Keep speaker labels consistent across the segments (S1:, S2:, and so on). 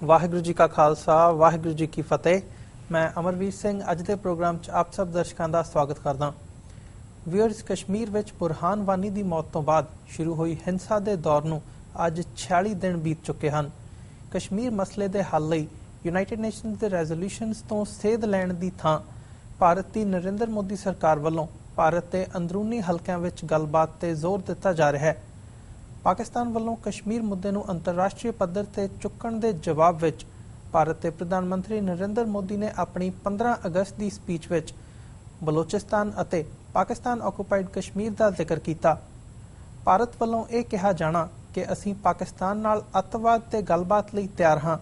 S1: ਵਾਹਿਗੁਰੂ ਜੀ ਕਾ ਖਾਲਸਾ ਵਾਹਿਗੁਰੂ ਜੀ ਕੀ ਫਤਿਹ। ਮੈਂ ਅਮਰਵੀਰ ਸਿੰਘ ਅੱਜ ਦੇ ਪ੍ਰੋਗਰਾਮ 'ਚ ਆਪ ਸਭ ਦਰਸ਼ਕਾਂ ਦਾ ਸਵਾਗਤ ਕਰਦਾ। ਵੀਅਰਸ, ਕਸ਼ਮੀਰ ਵਿੱਚ ਬੁਰਹਾਨ ਵਾਨੀ ਦੀ ਮੌਤ ਤੋਂ ਬਾਅਦ ਸ਼ੁਰੂ ਹੋਈ ਹਿੰਸਾ ਦੇ ਦੌਰ ਨੂੰ ਅੱਜ 46 ਦਿਨ ਬੀਤ ਚੁੱਕੇ ਹਨ। ਕਸ਼ਮੀਰ ਮਸਲੇ ਦੇ ਹੱਲ ਲਈ ਯੂਨਾਈਟਿਡ ਨੇਸ਼ਨਜ਼ ਦੇ ਰੈਜ਼ੋਲੂਸ਼ਨਸ ਤੋਂ ਸੇਧ ਲੈਣ ਦੀ ਥਾਂ ਭਾਰਤ ਦੀ ਨਰਿੰਦਰ ਮੋਦੀ ਸਰਕਾਰ ਵੱਲੋਂ ਭਾਰਤ ਦੇ ਅੰਦਰੂਨੀ ਹਲਕਿਆਂ ਵਿੱਚ ਗੱਲਬਾਤ ਤੇ ਜ਼ੋਰ ਦਿੱਤਾ ਜਾ ਰਿਹਾ ਹੈ। ਪਾਕਿਸਤਾਨ ਵੱਲੋਂ ਕਸ਼ਮੀਰ ਮੁੱਦੇ ਨੂੰ ਅੰਤਰਰਾਸ਼ਟਰੀ ਪੱਧਰ ਤੇ ਚੁੱਕਣ ਦੇ ਜਵਾਬ ਵਿੱਚ ਭਾਰਤ ਦੇ ਪ੍ਰਧਾਨ ਮੰਤਰੀ ਨਰਿੰਦਰ ਮੋਦੀ ਨੇ ਆਪਣੀ 15 ਅਗਸਤ ਦੀ ਸਪੀਚ ਵਿੱਚ ਬਲੋਚਿਸਤਾਨ ਅਤੇ ਪਾਕਿਸਤਾਨ ਆਕੂਪਾਈਡ ਕਸ਼ਮੀਰ ਦਾ ਜ਼ਿਕਰ ਕੀਤਾ। ਭਾਰਤ ਵੱਲੋਂ ਇਹ ਕਿਹਾ ਜਾਣਾ ਕਿ ਅਸੀਂ ਪਾਕਿਸਤਾਨ ਨਾਲ ਅੱਤਵਾਦ ਤੇ ਗੱਲਬਾਤ ਲਈ ਤਿਆਰ ਹਾਂ,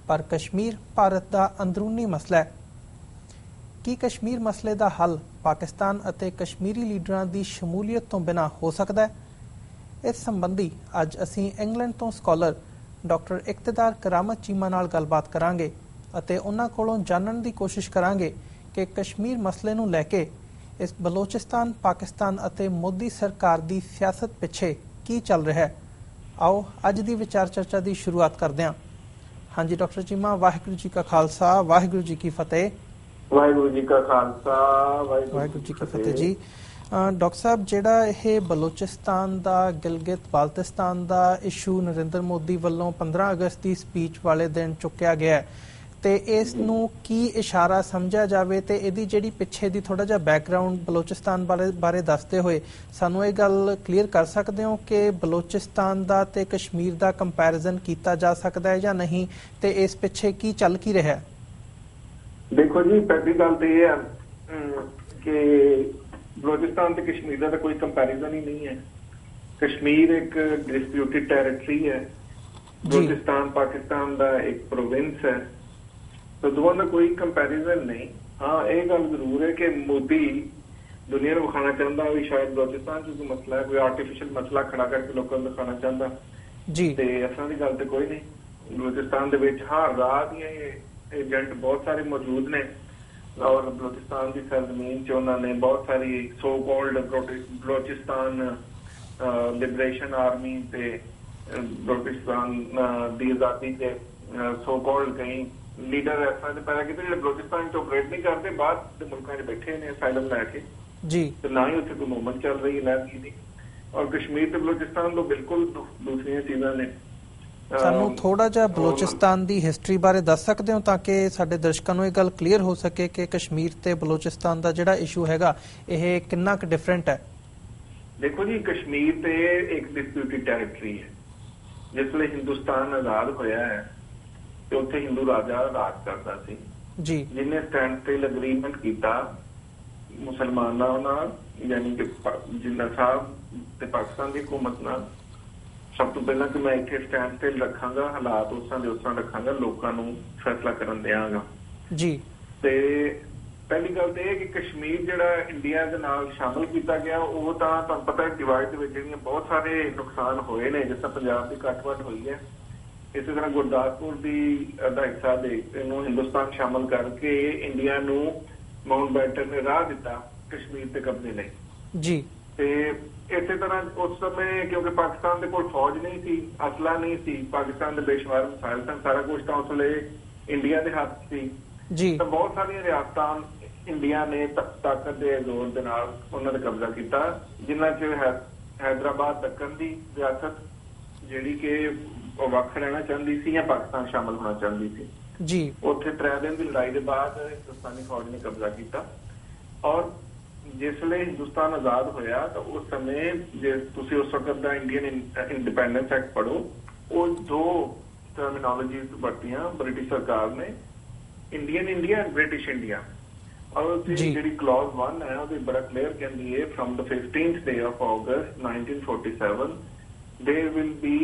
S1: ਪਰ ਕਸ਼ਮੀਰ ਭਾਰਤ ਦਾ ਅੰਦਰੂਨੀ ਮਸਲਾ ਹੈ। ਕੀ ਕਸ਼ਮੀਰ ਮਸਲੇ ਦਾ ਹੱਲ ਪਾਕਿਸਤਾਨ ਅਤੇ ਕਸ਼ਮੀਰੀ ਲੀਡਰਾਂ ਦੀ ਸ਼ਮੂਲੀਅਤ ਤੋਂ ਬਿਨਾਂ ਹੋ ਸਕਦਾ ਹੈ? ਇਸ ਸੰਬੰਧੀ ਅੱਜ ਅਸੀਂ ਇੰਗਲੈਂਡ ਤੋਂ ਸਕਾਲਰ ਡਾਕਟਰ ਇਕਤਦਾਰ ਕਰਾਮਤ ਚੀਮਾ ਨਾਲ ਗੱਲਬਾਤ ਕਰਾਂਗੇ ਅਤੇ ਉਹਨਾਂ ਕੋਲੋਂ ਜਾਣਨ ਦੀ ਕੋਸ਼ਿਸ਼ ਕਰਾਂਗੇ ਕਿ ਕਸ਼ਮੀਰ ਮਸਲੇ ਨੂੰ ਲੈ ਕੇ ਇਸ ਬਲੋਚਿਸਤਾਨ, ਪਾਕਿਸਤਾਨ ਅਤੇ ਮੋਦੀ ਸਰਕਾਰ ਦੀ ਸਿਆਸਤ ਪਿੱਛੇ ਕੀ ਚੱਲ ਰਿਹਾ ਹੈ। ਆਓ ਅੱਜ ਦੀ ਵਿਚਾਰ ਚਰਚਾ ਦੀ ਸ਼ੁਰੂਆਤ ਕਰਦੇ ਹਾਂ। ਹਾਂਜੀ ਡਾਕਟਰ ਚੀਮਾ, ਵਾਹਿਗੁਰੂ ਜੀ ਕਾ ਖਾਲਸਾ ਵਾਹਿਗੁਰੂ ਜੀ ਕੀ ਫਤਿਹ।
S2: ਵਾਹਿਗੁਰੂ ਜੀ ਕਾ ਖਾਲਸਾ
S1: ਵਾਹਿਗੁਰੂ ਜੀ ਕੀ ਫਤਿਹ ਜੀ। ਡਾਕਟਰ ਸਾਹਿਬ, ਜਿਹੜਾ ਇਹ ਬਲੋਚਿਸਤਾਨ ਦਾ, ਗਿਲਗਿਤ ਬਾਲਟਿਸਤਾਨ ਦਾ ਇਸ਼ੂ ਨਰਿੰਦਰ ਮੋਦੀ ਵੱਲੋਂ 15 ਅਗਸਤ ਦੀ ਸਪੀਚ ਵਾਲੇ ਦਿਨ ਚੁੱਕਿਆ ਗਿਆ ਤੇ ਇਸ ਨੂੰ ਕੀ ਇਸ਼ਾਰਾ ਸਮਝਿਆ ਜਾਵੇ ਤੇ ਇਹਦੀ ਜਿਹੜੀ ਪਿੱਛੇ ਦੀ ਥੋੜਾ ਜਿਹਾ ਬੈਕਗਰਾਉਂਡ ਬਲੋਚਿਸਤਾਨ ਬਾਰੇ ਦੱਸਦੇ ਹੋਏ ਸਾਨੂੰ ਇਹ ਗੱਲ ਕਲੀਅਰ ਕਰ ਸਕਦੇ ਹੋ ਕਿ ਬਲੋਚਿਸਤਾਨ ਦਾ ਤੇ ਕਸ਼ਮੀਰ ਦਾ ਕੰਪੈਰੀਜ਼ਨ ਕੀਤਾ ਜਾ ਸਕਦਾ ਹੈ ਜਾਂ ਨਹੀਂ, ਤੇ ਇਸ ਪਿੱਛੇ ਕੀ ਚੱਲ ਕੀ ਰਿਹਾ?
S2: ਦੇਖੋ ਜੀ, ਪਹਿਲੀ ਗੱਲ ਤੇ ਇਹ ਹੈ ਕਿ ਬਲੋਚਿਸਤਾਨ ਤੇ ਕਸ਼ਮੀਰ ਦਾ ਤਾਂ ਕੋਈ ਕੰਪੈਰੀਜ਼ਨ ਹੀ ਨਹੀਂ ਹੈ। ਕਸ਼ਮੀਰ ਇੱਕ ਡਿਸਪਿਊਟਿਡ ਟੈਰੀਟਰੀ ਹੈ, ਬਲੋਚਿਸਤਾਨ ਪਾਕਿਸਤਾਨ ਦਾ ਇੱਕ ਪ੍ਰੋਵਿੰਸ ਹੈ, ਤਾਂ ਦੋਵਾਂ ਦਾ ਕੋਈ ਕੰਪੈਰੀਜ਼ਨ ਨਹੀਂ। ਹਾਂ, ਇਹ ਗੱਲ ਜ਼ਰੂਰ ਹੈ ਕਿ ਮੋਦੀ ਦੁਨੀਆ ਨੂੰ ਵਿਖਾਣਾ ਚਾਹੁੰਦਾ ਵੀ ਸ਼ਾਇਦ ਬਲੋਚਿਸਤਾਨ 'ਚ ਕੋਈ ਮਸਲਾ ਹੈ, ਕੋਈ ਆਰਟੀਫਿਸ਼ੀਅਲ ਮਸਲਾ ਖੜਾ ਕਰਕੇ ਲੋਕਾਂ ਨੂੰ ਦਿਖਾਉਣਾ ਚਾਹੁੰਦਾ ਜੀ, ਤੇ ਅਸਾਂ ਦੀ ਗੱਲ ਤੇ ਕੋਈ ਨਹੀਂ। ਬਲੋਚਿਸਤਾਨ ਦੇ ਵਿੱਚ ਰਾਤ ਦੀਆਂ ਏਜੰਟ ਬਹੁਤ ਸਾਰੇ ਮੌਜੂਦ ਨੇ ਔਰ ਬਲੋਚਿਸਤਾਨ ਦੀ ਸਰਜ਼ਮੀਨ 'ਚ ਉਹਨਾਂ ਨੇ ਬਹੁਤ ਸਾਰੀ so called Balochistan liberation army ਤੇ ਬਲੋਚਿਸਤਾਨ ਦੀ ਆਜ਼ਾਦੀ ਦੇ ਸੋ ਕਾਲਡ ਕਈ ਲੀਡਰ ਐਸਾ ਦੇ ਪੈਦਾ ਕੀਤੇ ਜਿਹੜੇ ਬਲੋਚਿਸਤਾਨ 'ਚ ਆਪਰੇਟ ਨਹੀਂ ਕਰਦੇ, ਬਾਹਰ ਦੇ ਮੁਲਕਾਂ 'ਚ ਬੈਠੇ ਨੇ ਅਸਾਈਲਮ ਲੈ ਕੇ ਜੀ, ਤੇ ਨਾ ਹੀ ਉੱਥੇ ਕੋਈ ਮੂਵਮੈਂਟ ਚੱਲ ਰਹੀ ਹੈ ਲਹਿਰ ਦੀ। ਔਰ ਕਸ਼ਮੀਰ ਤੇ ਬਲੋਚਿਸਤਾਨ ਤੋਂ ਬਿਲਕੁਲ ਦੂਸਰੀਆਂ ਚੀਜ਼ਾਂ ਨੇ।
S1: ਸਾਨੂੰ ਥੋੜਾ ਜਿਹਾ ਬਲੋਚਿਸਤਾਨ ਦੀ ਹਿਸਟਰੀ ਬਾਰੇ ਦੱਸ ਸਕਦੇ ਹੋ ਤਾਂ ਕਿ ਸਾਡੇ ਦਰਸ਼ਕਾਂ ਨੂੰ ਇਹ ਗੱਲ ਕਲੀਅਰ ਹੋ ਸਕੇ ਕਿ ਕਸ਼ਮੀਰ ਤੇ ਬਲੋਚਿਸਤਾਨ ਦਾ ਜਿਹੜਾ ਇਸ਼ੂ ਹੈਗਾ ਇਹ ਕਿੰਨਾ ਕੁ ਡਿਫਰੈਂਟ ਹੈ? ਦੇਖੋ ਜੀ,
S2: ਕਸ਼ਮੀਰ ਤੇ ਇੱਕ ਡਿਸਪਿਊਟਿਡ ਟੈਰੀਟਰੀ ਹੈ। ਜਿਸ ਵੇਲੇ ਹਿੰਦੁਸਤਾਨ ਆਜ਼ਾਦ ਹੋਇਆ ਹੈ ਤੇ ਉੱਥੇ ਹਿੰਦੂ ਰਾਜਾ ਰਾਜ ਕਰਦਾ ਸੀ ਜੀ, ਜਿਹਨੇ ਸਟੈਂਡ ਸਟਿਲ ਅਗਰੀਮੈਂਟ ਕੀਤਾ ਮੁਸਲਮਾਨਾਂ ਨਾਲ, ਯਾਨੀ ਕਿ ਜਿੰਨਾ ਸਾਹਿਬ ਤੇ ਪਾਕਿਸਤਾਨ ਦੀ ਹਕੂਮਤ ਨਾਲ। ਸਭ ਤੋਂ ਪਹਿਲਾਂ ਕਿ ਮੈਂ ਇੱਥੇ ਸਟੈਂਡ ਸਟਿਲ ਰੱਖਾਂਗਾ, ਹਾਲਾਤ ਉਸ ਤਰ੍ਹਾਂ ਰੱਖਾਂਗਾ, ਲੋਕਾਂ ਨੂੰ ਫੈਸਲਾ ਕਰਨ ਦਿਆਂਗਾ ਜੀ। ਤੇ ਪਹਿਲੀ ਗੱਲ ਤੇ ਇਹ ਕਿ ਕਸ਼ਮੀਰ ਜਿਹੜਾ ਇੰਡੀਆ ਦੇ ਨਾਲ ਸ਼ਾਮਲ ਕੀਤਾ ਗਿਆ, ਉਹ ਤਾਂ ਤੁਹਾਨੂੰ ਪਤਾ ਡਿਵਾਈਡ ਦੇ ਵਿੱਚ ਜਿਹੜੀਆਂ ਬਹੁਤ ਸਾਰੇ ਨੁਕਸਾਨ ਹੋਏ ਨੇ, ਜਿਸ ਤਰ੍ਹਾਂ ਪੰਜਾਬ ਦੀ ਕੱਟ-ਵੱਟ ਹੋਈ ਹੈ, ਇਸੇ ਤਰ੍ਹਾਂ ਗੁਰਦਾਸਪੁਰ ਦਾ ਹਿੱਸਾ ਦੇ ਇਹਨੂੰ ਹਿੰਦੁਸਤਾਨ ਸ਼ਾਮਲ ਕਰਕੇ ਇੰਡੀਆ ਨੂੰ ਮਾਊਂਟ ਬੈਟਨ ਨੇ ਰਾਹ ਦਿੱਤਾ ਕਸ਼ਮੀਰ ਤੇ ਕਬਜ਼ੇ ਲਈ ਜੀ। ਤੇ ਇਸੇ ਤਰ੍ਹਾਂ ਉਸ ਸਮੇਂ ਕਿਉਂਕਿ ਪਾਕਿਸਤਾਨ ਦੇ ਕੋਲ ਫੌਜ ਨਹੀਂ ਸੀ, ਅਸਲਾ ਨਹੀਂ ਸੀ, ਪਾਕਿਸਤਾਨ ਦੇ ਬੇਸ਼ੁਮਾਰ ਮਿਸਾਈਲ ਸਨ, ਸਾਰਾ ਕੁਝ ਤਾਂ ਉਸ ਵੇਲੇ ਇੰਡੀਆ ਦੇ ਹੱਥ ਸੀ ਜੀ। ਤਾਂ ਬਹੁਤ ਸਾਰੀਆਂ ਰਿਆਸਤਾਂ ਇੰਡੀਆ ਨੇ ਤਾਕਤ ਦੇ ਜ਼ੋਰ ਦੇ ਨਾਲ ਉਹਨਾਂ ਤੇ ਕਬਜ਼ਾ ਕੀਤਾ, ਜਿਨ੍ਹਾਂ 'ਚ ਹੈਦਰਾਬਾਦ ਦੱਖਣ ਦੀ ਰਿਆਸਤ ਜਿਹੜੀ ਕਿ ਉਹ ਵੱਖ ਰਹਿਣਾ ਚਾਹੁੰਦੀ ਸੀ ਜਾਂ ਪਾਕਿਸਤਾਨ ਸ਼ਾਮਲ ਹੋਣਾ ਚਾਹੁੰਦੀ ਸੀ ਜੀ। ਉੱਥੇ 3 ਦਿਨ ਦੀ ਲੜਾਈ ਦੇ ਬਾਅਦ ਹਿੰਦੁਸਤਾਨੀ ਫੌਜ ਨੇ ਕਬਜ਼ਾ ਕੀਤਾ। ਔਰ ਜਿਸ ਵੇਲੇ ਹਿੰਦੁਸਤਾਨ ਆਜ਼ਾਦ ਹੋਇਆ ਤਾਂ ਉਸ ਸਮੇਂ ਜੇ ਤੁਸੀਂ ਉਸ ਵਕਤ ਦਾ ਇੰਡੀਅਨ ਇੰਡੀਪੈਂਡੈਂਸ ਐਕਟ ਪੜ੍ਹੋ, ਉਹ 2 ਟਰਮੀਨੋਲੋਜੀਜ਼ ਵਰਤੀਆਂ ਬ੍ਰਿਟਿਸ਼ ਸਰਕਾਰ ਨੇ, Indian India and British India. ਔਰ ਉਹਦੀ ਜਿਹੜੀ ਕਲੌਜ਼ 1 ਹੈ ਉਹਦੇ ਬੜਾ ਕਲੀਅਰ ਕਹਿੰਦੀ ਹੈ, from the 15th day of August 1947 there will be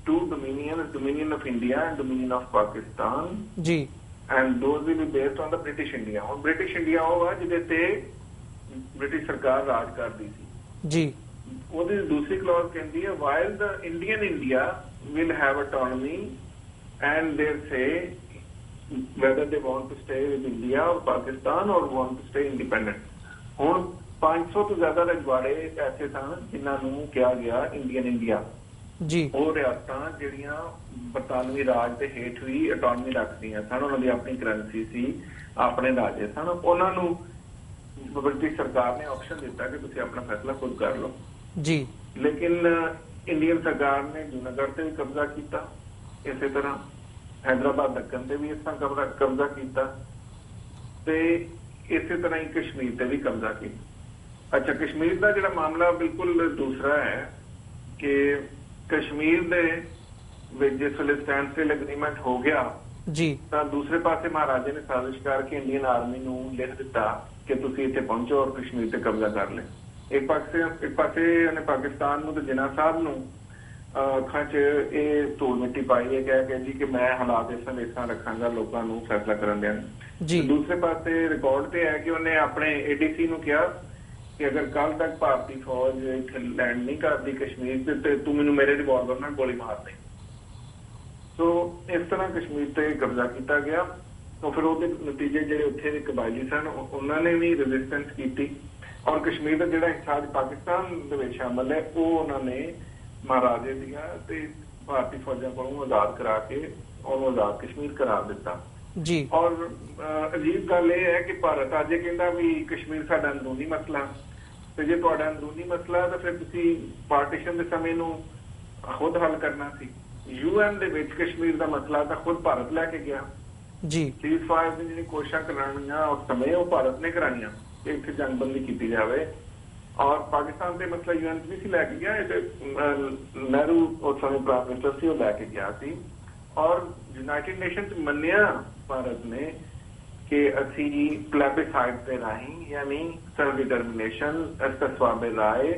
S2: two dominion of India and dominion of Pakistan ਜੀ, and those will be based on the British India। ਹੁਣ ਬ੍ਰਿਟਿਸ਼ ਇੰਡੀਆ ਉਹ ਹੈ ਜਿਹਦੇ ਤੇ ਬ੍ਰਿਟਿਸ਼ ਸਰਕਾਰ ਰਾਜ ਕਰਦੀ ਸੀ ਜੀ। ਉਹਦੀ ਦੂਸਰੀ ਕਲੌਜ਼ ਕਹਿੰਦੀ ਹੈ, while the Indian India will have autonomy and they say whether they want to stay with India or Pakistan or want to stay independent। ਹੁਣ 500 ਤੋਂ ਜ਼ਿਆਦਾ ਰਜਵਾੜੇ ਐਸੇ ਸਨ ਜਿਨ੍ਹਾਂ ਨੂੰ ਕਿਹਾ ਗਿਆ ਇੰਡੀਅਨ ਇੰਡੀਆ,
S1: ਜੀ
S2: ਉਹ ਰਿਆਸਤਾਂ ਜਿਹੜੀਆਂ ਬਰਤਾਨਵੀ ਰਾਜ ਦੇ ਹੇਠ ਵੀ ਆਟੋਨਮੀ ਰੱਖਦੀਆਂ ਸਨ, ਉਹਨਾਂ ਦੀ ਆਪਣੀ ਕਰੰਸੀ ਸੀ, ਆਪਣੇ ਰਾਜੇ ਸਨ, ਉਹਨਾਂ ਨੂੰ ਬ੍ਰਿਟਿਸ਼ ਸਰਕਾਰ ਨੇ ਆਪਸ਼ਨ ਦਿੱਤਾ ਕਿ ਤੁਸੀਂ ਆਪਣਾ ਫੈਸਲਾ ਖੁਦ ਕਰ ਲਓ
S1: ਜੀ।
S2: ਲੇਕਿਨ ਇੰਡੀਅਨ ਸਰਕਾਰ ਨੇ ਜੂਨਾਗੜ੍ਹ ਤੇ ਵੀ ਕਬਜ਼ਾ ਕੀਤਾ, ਇਸੇ ਤਰ੍ਹਾਂ ਹੈਦਰਾਬਾਦ ਦੱਖਣ ਤੇ ਵੀ ਇਸ ਤਰ੍ਹਾਂ ਕਬਜ਼ਾ ਕੀਤਾ, ਤੇ ਇਸੇ ਤਰ੍ਹਾਂ ਹੀ ਕਸ਼ਮੀਰ ਤੇ ਵੀ ਕਬਜ਼ਾ ਕੀਤਾ। ਅੱਛਾ, ਕਸ਼ਮੀਰ ਦਾ ਜਿਹੜਾ ਮਾਮਲਾ ਬਿਲਕੁਲ ਦੂਸਰਾ ਹੈ ਕਿ ਕਸ਼ਮੀਰ ਦੇ ਵਿੱਚ ਜਿਸ ਵੇਲੇ ਸਟੈਂਡ ਸਟਿਲ ਐਗਰੀਮੈਂਟ ਹੋ ਗਿਆ
S1: ਜੀ, ਤਾਂ
S2: ਦੂਸਰੇ ਪਾਸੇ ਮਹਾਰਾਜੇ ਨੇ ਸਾਜ਼ਿਸ਼ ਕਰਕੇ ਇੰਡੀਅਨ ਆਰਮੀ ਨੂੰ ਲਿਖ ਦਿੱਤਾ ਕਿ ਤੁਸੀਂ ਇੱਥੇ ਪਹੁੰਚੋ ਔਰ ਕਸ਼ਮੀਰ ਤੇ ਕਬਜ਼ਾ ਕਰ ਲੈ। ਇੱਕ ਪਾਸੇ ਉਹਨੇ ਪਾਕਿਸਤਾਨ ਨੂੰ ਤੇ ਜਿਨਾ ਸਾਹਿਬ ਨੂੰ ਅੱਖਾਂ 'ਚ ਇਹ ਧੂਲ ਮਿੱਟੀ ਪਾਈ ਹੈ, ਕਹਿ ਕੇ ਜੀ ਕਿ ਮੈਂ ਹਾਲਾਤ ਇਸ ਤਰ੍ਹਾਂ ਰੱਖਾਂਗਾ, ਲੋਕਾਂ ਨੂੰ ਫੈਸਲਾ ਕਰਨ ਦੇਣ ਜੀ। ਦੂਸਰੇ ਪਾਸੇ ਰਿਕਾਰਡ ਤੇ ਹੈ ਕਿ ਉਹਨੇ ਆਪਣੇ ADC ਨੂੰ ਕਿਹਾ ਕਿ ਅਗਰ ਕੱਲ ਤੱਕ ਭਾਰਤੀ ਫੌਜ ਇੱਥੇ ਲੈਂਡ ਨਹੀਂ ਕਰਦੀ ਕਸ਼ਮੀਰ ਤੇ ਤੂੰ ਮੈਨੂੰ ਮੇਰੇ ਰਿਵਾਲਵਰ ਨਾਲ ਗੋਲੀ ਮਾਰ ਦੇ। ਸੋ ਇਸ ਤਰ੍ਹਾਂ ਕਸ਼ਮੀਰ ਤੇ ਕਬਜ਼ਾ ਕੀਤਾ ਗਿਆ। ਤਾਂ ਫਿਰ ਉਹਦੇ ਨਤੀਜੇ ਜਿਹੜੇ ਉੱਥੇ ਦੇ ਕਬਾਇਲੀ ਸਨ ਉਹਨਾਂ ਨੇ ਵੀ ਰੈਜ਼ਿਸਟੈਂਸ ਕੀਤੀ, ਔਰ ਕਸ਼ਮੀਰ ਦਾ ਜਿਹੜਾ ਹਿੱਸਾ ਪਾਕਿਸਤਾਨ ਦੇ ਵਿੱਚ ਸ਼ਾਮਲ ਹੈ ਉਹ ਉਹਨਾਂ ਨੇ ਮਹਾਰਾਜੇ ਦੀਆਂ ਤੇ ਭਾਰਤੀ ਫੌਜਾਂ ਕੋਲੋਂ ਆਜ਼ਾਦ ਕਰਾ ਕੇ ਉਹਨੂੰ ਆਜ਼ਾਦ ਕਸ਼ਮੀਰ ਕਰਾਰ ਦਿੱਤਾ ਜੀ। ਔਰ ਅਜੀਬ ਗੱਲ ਇਹ ਹੈ ਕਿ ਭਾਰਤ ਅੱਜ ਕਹਿੰਦਾ ਵੀ ਕਸ਼ਮੀਰ ਸਾਡਾ ਅੰਦਰੂਨੀ ਮਸਲਾ, ਤੇ ਜੇ ਤੁਹਾਡਾ ਅੰਦਰੂਨੀ ਮਸਲਾ ਤਾਂ ਫਿਰ ਤੁਸੀਂ ਪਾਰਟੀਸ਼ਨ ਦੇ ਸਮੇਂ ਨੂੰ ਖੁਦ ਹੱਲ ਕਰਨਾ ਸੀ। UN ਦੇ ਵਿੱਚ ਕਸ਼ਮੀਰ ਦਾ ਮਸਲਾ ਤਾਂ ਖੁਦ ਭਾਰਤ ਲੈ ਕੇ ਗਿਆ ਜੀ। ਸੀਜ਼ਫਾਇਰ ਦੀ ਜਿਹੜੀ ਕੋਸ਼ਿਸ਼ਾਂ ਕਰਾਉਣੀਆਂ ਉਸ ਸਮੇਂ ਉਹ ਭਾਰਤ ਨੇ ਕਰਾਈਆਂ ਕਿ ਇੱਥੇ ਜੰਗਬੰਦੀ ਕੀਤੀ ਜਾਵੇ, ਔਰ ਪਾਕਿਸਤਾਨ ਦੇ ਮਸਲਾ UN ਵੀ ਸੀ ਲੈ ਕੇ ਗਿਆ, ਨਹਿਰੂ ਉਸ ਸਮੇਂ ਪ੍ਰਾਈਮ ਮਿਨਿਸਟਰ ਸੀ, ਉਹ ਲੈ ਕੇ ਗਿਆ ਸੀ। ਔਰ ਯੂਨਾਈਟਿਡ ਨੇਸ਼ਨ 'ਚ ਮੰਨਿਆ ਭਾਰਤ ਨੇ ਕਿ ਅਸੀਂ ਪਲੈਬਿਸਾਈਡ ਦੇ ਰਾਹੀਂ ਯਾਨੀ ਸੈਲਫ ਡਿਟਰਮੀਨੇਸ਼ਨ ਸਵਾਬੇ ਰਾਏ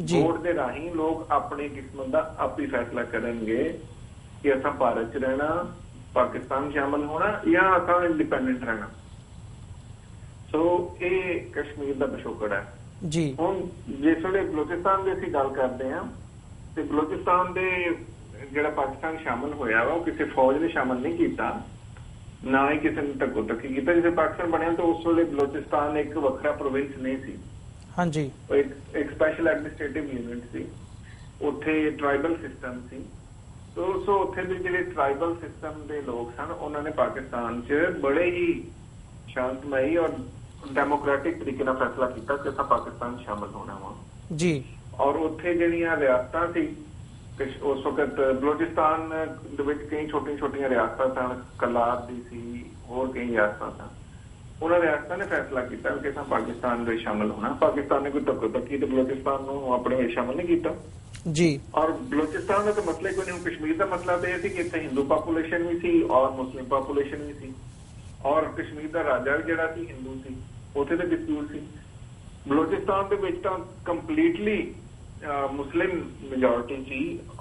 S2: ਵੋਟ ਦੇ ਰਾਹੀਂ ਲੋਕ ਆਪਣੀ ਕਿਸਮਤ ਦਾ ਆਪ ਹੀ ਫੈਸਲਾ ਕਰਨਗੇ ਕਿ ਅਸਾਂ ਭਾਰਤ 'ਚ ਰਹਿਣਾ, ਪਾਕਿਸਤਾਨ ਸ਼ਾਮਲ ਹੋਣਾ ਜਾਂ ਅਸਾਂ ਇੰਡੀਪੈਂਡੈਂਟ ਰਹਿਣਾ। ਸੋ ਇਹ ਕਸ਼ਮੀਰ ਦਾ ਪਿਛੋਕੜ ਹੈ ਜੀ। ਹੁਣ ਜਿਸ ਵੇਲੇ ਬਲੋਚਿਸਤਾਨ ਦੀ ਅਸੀਂ ਗੱਲ ਕਰਦੇ ਹਾਂ ਤੇ ਬਲੋਚਿਸਤਾਨ ਦੇ ਜਿਹੜਾ ਪਾਕਿਸਤਾਨ ਸ਼ਾਮਲ ਹੋਇਆ ਵਾ ਉਹ ਕਿਸੇ ਫੌਜ ਨੇ ਸ਼ਾਮਲ ਨਹੀਂ ਕੀਤਾ, ਨਾ ਹੀ ਕਿਸੇ ਨੇ ਧੱਕੋ ਧੱਕੀ ਕੀਤਾ। ਜਦੋਂ ਪਾਕਿਸਤਾਨ ਬਣਿਆ ਤਾਂ ਉਸ ਵੇਲੇ ਬਲੋਚਿਸਤਾਨ ਇੱਕ ਵੱਖਰਾ ਪ੍ਰੋਵਿੰਸ ਨਹੀਂ ਸੀ, ਹਾਂਜੀ, ਇੱਕ ਸਪੈਸ਼ਲ ਐਡਮਿਨਿਸਟ੍ਰੇਟਿਵ ਯੂਨਿਟ ਸੀ, ਉੱਥੇ ਟ੍ਰਾਈਬਲ ਸਿਸਟਮ ਸੀ। ਸੋ ਉੱਥੇ ਦੇ ਜਿਹੜੇ ਟ੍ਰਾਈਬਲ ਸਿਸਟਮ ਦੇ ਲੋਕ ਸਨ ਉਹਨਾਂ ਨੇ ਪਾਕਿਸਤਾਨ 'ਚ ਬੜੇ ਹੀ ਸ਼ਾਂਤਮਈ ਔਰ ਡੈਮੋਕ੍ਰੈਟਿਕ ਤਰੀਕੇ ਨਾਲ ਫੈਸਲਾ ਕੀਤਾ ਕਿ ਅਸਾਂ ਪਾਕਿਸਤਾਨ ਸ਼ਾਮਲ ਹੋਣਾ ਵਾ ਜੀ। ਔਰ ਉੱਥੇ ਜਿਹੜੀਆਂ ਰਿਆਸਤਾਂ ਸੀ ਉਸ ਵਕਤ ਬਲੋਚਿਸਤਾਨ ਦੇ ਵਿੱਚ ਕਈ ਛੋਟੀਆਂ ਰਿਆਸਤਾਂ ਸਨ, ਕਲਾਰ ਦੀ ਸੀ, ਹੋਰ ਕਈ ਰਿਆਸਤਾਂ ਸਨ। ਉਹਨਾਂ ਰਿਆਸਤਾਂ ਨੇ ਫੈਸਲਾ ਕੀਤਾ ਕਿ ਅਸਾਂ ਪਾਕਿਸਤਾਨ ਵਿੱਚ ਸ਼ਾਮਲ ਹੋਣਾ। ਪਾਕਿਸਤਾਨ ਨੇ ਕੋਈ ਧੱਕੋ ਧੱਕੀ ਤੇ ਬਲੋਚਿਸਤਾਨ ਨੂੰ ਆਪਣੇ ਵਿੱਚ ਸ਼ਾਮਲ ਨਹੀਂ ਕੀਤਾ ਜੀ। ਔਰ ਬਲੋਚਿਸਤਾਨ ਦਾ ਤਾਂ ਮਸਲਾ ਕੋਈ ਨਹੀਂ। ਕਸ਼ਮੀਰ ਦਾ ਮਸਲਾ ਤਾਂ ਇਹ ਸੀ ਕਿ ਇੱਥੇ ਹਿੰਦੂ ਪਾਪੂਲੇਸ਼ਨ ਵੀ ਸੀ ਔਰ ਮੁਸਲਿਮ ਪਾਪੂਲੇਸ਼ਨ ਵੀ ਸੀ, ਔਰ ਕਸ਼ਮੀਰ ਦਾ ਰਾਜਾ ਵੀ ਜਿਹੜਾ ਸੀ ਹਿੰਦੂ ਸੀ, ਉੱਥੇ ਤੇ ਡਿਸਪਿਊਟ ਸੀ। ਬਲੋਚਿਸਤਾਨ ਦੇ ਵਿੱਚ ਤਾਂ ਕੰਪਲੀਟਲੀ ਮੁਸਲਿਮ ਮੈਜੋਰਿਟੀ ਸੀ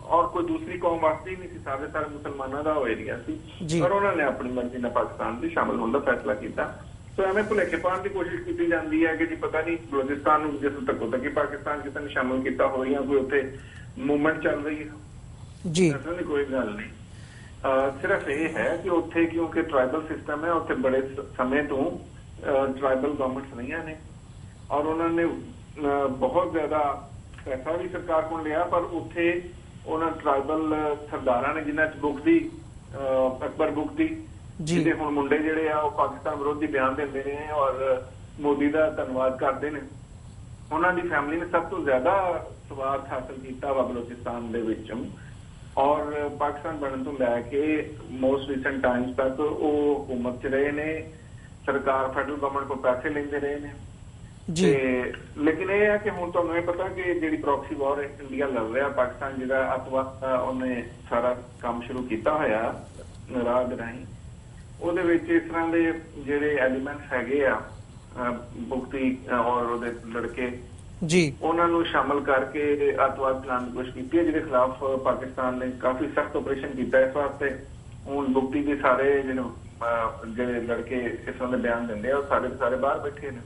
S2: ਔਰ ਕੋਈ ਦੂਸਰੀ ਕੌਮ ਵਾਸਤੇ ਨਹੀਂ ਸੀ, ਸਾਰੇ ਮੁਸਲਮਾਨਾਂ ਦਾ ਉਹ ਏਰੀਆ ਸੀ, ਪਰ ਉਹਨਾਂ ਨੇ ਆਪਣੀ ਮਰਜ਼ੀ ਨਾਲ ਪਾਕਿਸਤਾਨ ਦੇ ਸ਼ਾਮਲ ਹੋਣ ਦਾ ਫੈਸਲਾ ਕੀਤਾ। ਸੋ ਐਵੇਂ ਭੁਲੇਖੇ ਪਾਉਣ ਦੀ ਕੋਸ਼ਿਸ਼ ਕੀਤੀ ਜਾਂਦੀ ਹੈ ਕਿ ਜੀ ਪਤਾ ਨਹੀਂ ਬਲੋਚਿਸਤਾਨ ਨੂੰ ਜਿਸ ਧੱਕੋ ਧੱਕੀ ਪਾਕਿਸਤਾਨ ਕਿਸੇ ਨੇ ਸ਼ਾਮਲ ਕੀਤਾ ਹੋਵੇ ਜਾਂ ਕੋਈ ਉੱਥੇ ਮੂਵਮੈਂਟ ਚੱਲ ਰਹੀ ਹੈ ਜੀ। ਐਸਾ ਨਹੀਂ, ਕੋਈ ਗੱਲ ਨਹੀਂ। ਸਿਰਫ ਇਹ ਹੈ ਕਿ ਉੱਥੇ ਕਿਉਂਕਿ ਟ੍ਰਾਈਬਲ ਸਿਸਟਮ ਹੈ, ਉੱਥੇ ਬੜੇ ਸਮੇਂ ਤੋਂ ਟ੍ਰਾਈਬਲ ਗਵਰਨਮੈਂਟਸ ਰਹੀਆਂ ਨੇ ਔਰ ਉਹਨਾਂ ਨੇ ਬਹੁਤ ਜ਼ਿਆਦਾ ਪੈਸਾ ਵੀ ਸਰਕਾਰ ਕੋਲ ਲਿਆ, ਪਰ ਉੱਥੇ ਉਹਨਾਂ ਟ੍ਰਾਈਬਲ ਸਰਦਾਰਾਂ ਨੇ ਜਿਨ੍ਹਾਂ 'ਚ ਬੁਗਦੀ ਅਕਬਰ ਬੁਗਦੀ ਜਿਹਦੇ ਹੁਣ ਮੁੰਡੇ ਜਿਹੜੇ ਆ ਉਹ ਪਾਕਿਸਤਾਨ ਵਿਰੋਧੀ ਬਿਆਨ ਦਿੰਦੇ ਨੇ ਔਰ ਮੋਦੀ ਦਾ ਧੰਨਵਾਦ ਕਰਦੇ ਨੇ, ਉਹਨਾਂ ਦੀ ਫੈਮਿਲੀ ਨੇ ਸਭ ਤੋਂ ਜ਼ਿਆਦਾ ਸਵਾਰਥ ਹਾਸਲ ਕੀਤਾ ਵਾ ਬਲੋਚਿਸਤਾਨ ਦੇ ਵਿੱਚ। ਔਰ ਪਾਕਿਸਤਾਨ ਬਣਨ ਤੋਂ ਲੈ ਕੇ ਮੋਸਟ ਰੀਸੈਂਟ ਟਾਈਮਸ ਤੱਕ ਉਹ ਹੁਕੂਮਤ 'ਚ ਰਹੇ ਨੇ, ਸਰਕਾਰ ਫੈਡਰਲ ਗਵਰਨਮੈਂਟ ਕੋਲ ਪੈਸੇ ਲੈਂਦੇ ਰਹੇ ਨੇ ਜੀ। ਲੇਕਿਨ ਇਹ ਹੈ ਕਿ ਹੁਣ ਤੁਹਾਨੂੰ ਇਹ ਪਤਾ ਕਿ ਜਿਹੜੀ ਪ੍ਰੋਕਸੀ ਵਾਰ ਇੰਡੀਆ ਲੜ ਰਿਹਾ, ਪਾਕਿਸਤਾਨ ਜਿਹੜਾ ਅੱਤਵਾਦ ਉਹਨੇ ਸਾਰਾ ਕੰਮ ਸ਼ੁਰੂ ਕੀਤਾ ਹੋਇਆ ਰਾਹ ਦੇ ਰਾਹੀਂ, ਉਹਦੇ ਵਿੱਚ ਇਸ ਤਰ੍ਹਾਂ ਦੇ ਜਿਹੜੇ ਐਲੀਮੈਂਟਸ ਹੈਗੇ ਆ ਭੁਗਤੀ ਔਰ ਉਹਦੇ ਲੜਕੇ ਜੀ, ਉਹਨਾਂ ਨੂੰ ਸ਼ਾਮਲ ਕਰਕੇ ਅੱਤਵਾਦ ਚਲਾਉਣ ਦੀ ਕੋਸ਼ਿਸ਼ ਕੀਤੀ ਹੈ, ਜਿਹਦੇ ਖਿਲਾਫ ਪਾਕਿਸਤਾਨ ਨੇ ਕਾਫੀ ਸਖਤ ਆਪਰੇਸ਼ਨ ਕੀਤਾ ਇਸ ਵਾਸਤੇ। ਹੁਣ ਭੁਗਤੀ ਦੇ ਸਾਰੇ ਜਿਹੜੇ ਲੜਕੇ ਇਸ ਤਰ੍ਹਾਂ ਦੇ ਬਿਆਨ ਦਿੰਦੇ ਆ ਉਹ ਸਾਰੇ ਬਾਹਰ ਬੈਠੇ ਨੇ।